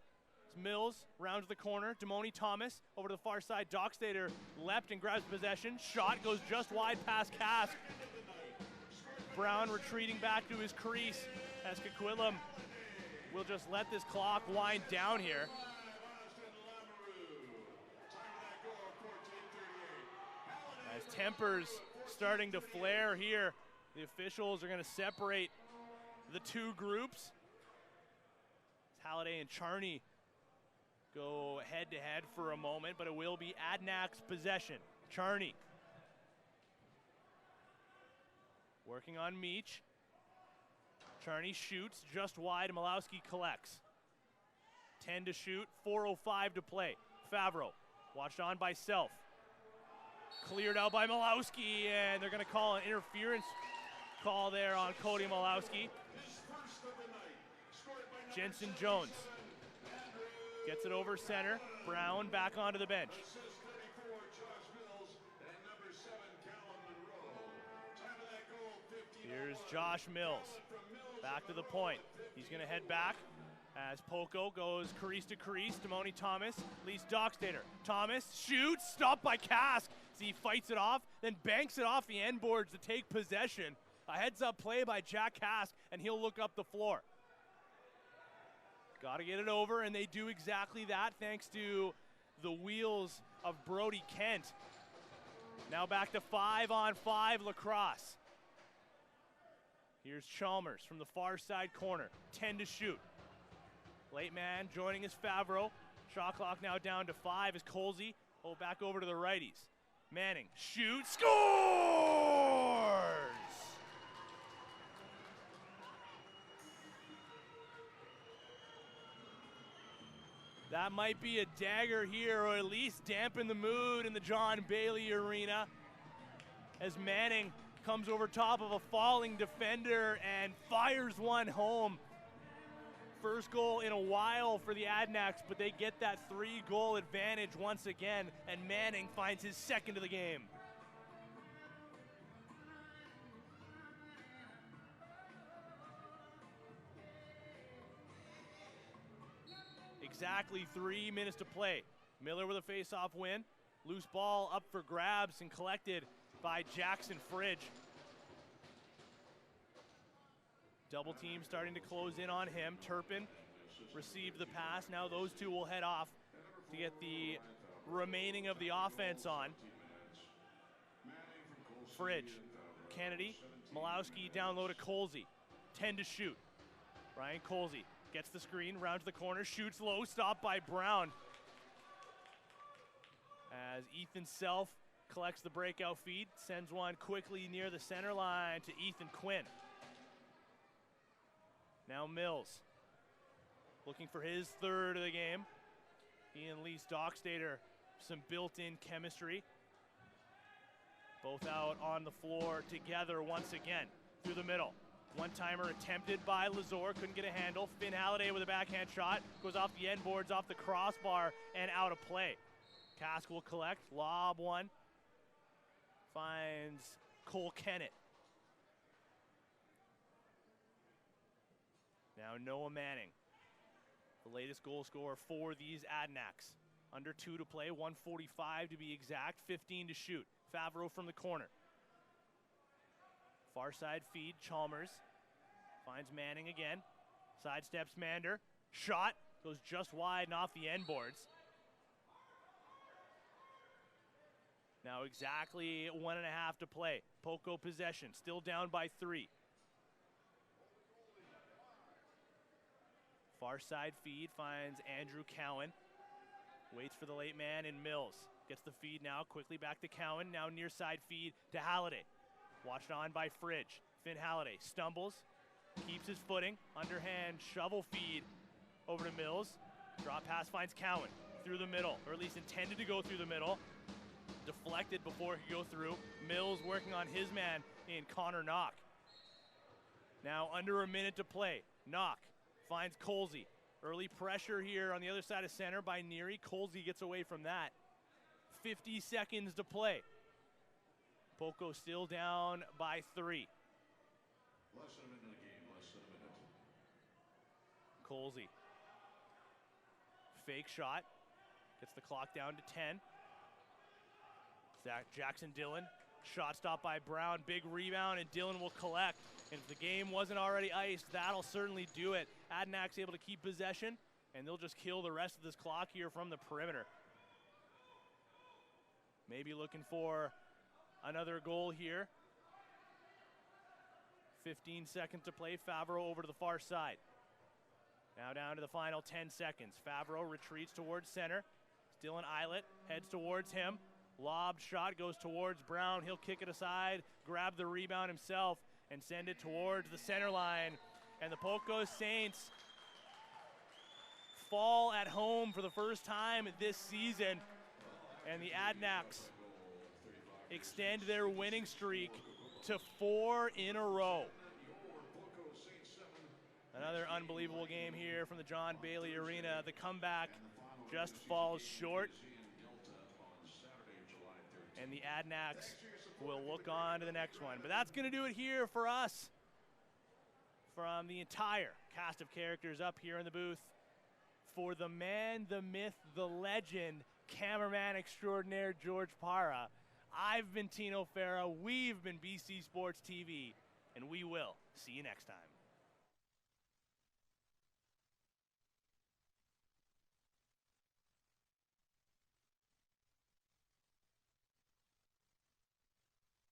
It's Mills rounds the corner. Damoni Thomas over to the far side. Dockstader leapt and grabs possession. Shot goes just wide past Kask. Brown retreating back to his crease as Coquitlam will just let this clock wind down here. As tempers starting to flare here, the officials are going to separate the two groups. Halliday and Charney go head-to-head for a moment, but it will be Adanacs possession. Charney working on Meach. Charney shoots just wide. Malowski collects. 10 to shoot, 4:05 to play. Favreau watched on by Self. Cleared out by Malowski, and they're going to call an interference call there on Cody Malowski. Jensen Jones gets it over center. Brown back onto the bench. Here's Josh Mills back to the point. He's going to head back as Poco goes crease to crease. Damoni Thomas leads Dockstader. Thomas shoots, stopped by Kask. So he fights it off, then banks it off the end boards to take possession. A heads-up play by Jack Kask, and he'll look up the floor. Got to get it over, and they do exactly that thanks to the wheels of Brody Kent. Now back to 5-on-5 lacrosse. Here's Chalmers from the far side corner. 10 to shoot. Late man joining is Favreau. Shot clock now down to 5 as Colsey. Back over to the righties. Manning shoots, scores! That might be a dagger here, or at least dampen the mood in the John Bailey Arena as Manning comes over top of a falling defender and fires one home. First goal in a while for the Adanacs, but they get that 3-goal advantage once again, and Manning finds his second of the game. Exactly 3 minutes to play. Miller with a face-off win. Loose ball up for grabs and collected by Jackson Fridge. Double team starting to close in on him. Turpin received the pass. Now those two will head off to get the remaining of the offense on. Fridge, Kennedy, Malowski down low to Colsey. 10 to shoot. Ryan Colsey gets the screen, rounds the corner, shoots low, stopped by Brown. As Ethan Self collects the breakout feed, sends one quickly near the center line to Ethan Quinn. Now Mills, looking for his third of the game. He and Lee Stockstader, some built-in chemistry. Both out on the floor together once again. Through the middle. One-timer attempted by Lazor, couldn't get a handle. Finn Halliday with a backhand shot. Goes off the end boards, off the crossbar, and out of play. Kask will collect, lob one. Finds Cole Kennett. Now Noah Manning, the latest goal scorer for these Adanacs. Under 2 to play, 1:45 to be exact, 15 to shoot. Favreau from the corner. Far side feed, Chalmers finds Manning again. Sidesteps Mander, shot Goes just wide and off the end boards. Now exactly 1.5 to play. Poco possession, still down by 3. Far side feed finds Andrew Cowan. Waits for the late man in Mills. Gets the feed now, quickly back to Cowan. Now near side feed to Halliday. Watched on by Fridge. Finn Halliday stumbles, keeps his footing. Underhand shovel feed over to Mills. Drop pass finds Cowan through the middle, or at least intended to go through the middle. Deflected before he could go through. Mills working on his man in Connor Knock. Now under a minute to play. Knock finds Colsey. Early pressure here on the other side of center by Neary. Colsey gets away from that. 50 seconds to play. Poco still down by 3. Less than a minute in the game, less than a minute. Colsey. Fake shot. Gets the clock down to 10. Jackson Dillon. Shot stopped by Brown. Big rebound, and Dillon will collect. And if the game wasn't already iced, that'll certainly do it. Adanacs able to keep possession, and they'll just kill the rest of this clock here from the perimeter. Maybe looking for another goal here. 15 seconds to play. Favreau over to the far side. Now down to the final 10 seconds. Favreau retreats towards center. Dylan Eilert heads towards him. Lob shot goes towards Brown. He'll kick it aside, grab the rebound himself, and send it towards the center line. And the Poco Saints fall at home for the first time this season. And the Adanacs extend their winning streak to 4 in a row. Another unbelievable game here from the John Bailey Arena. The comeback just falls short. And the Adanacs will look on to the next one. But that's going to do it here for us. From the entire cast of characters up here in the booth. For the man, the myth, the legend, cameraman extraordinaire George Parra, I've been Tino Farah, we've been BC Sports TV, and we will see you next time.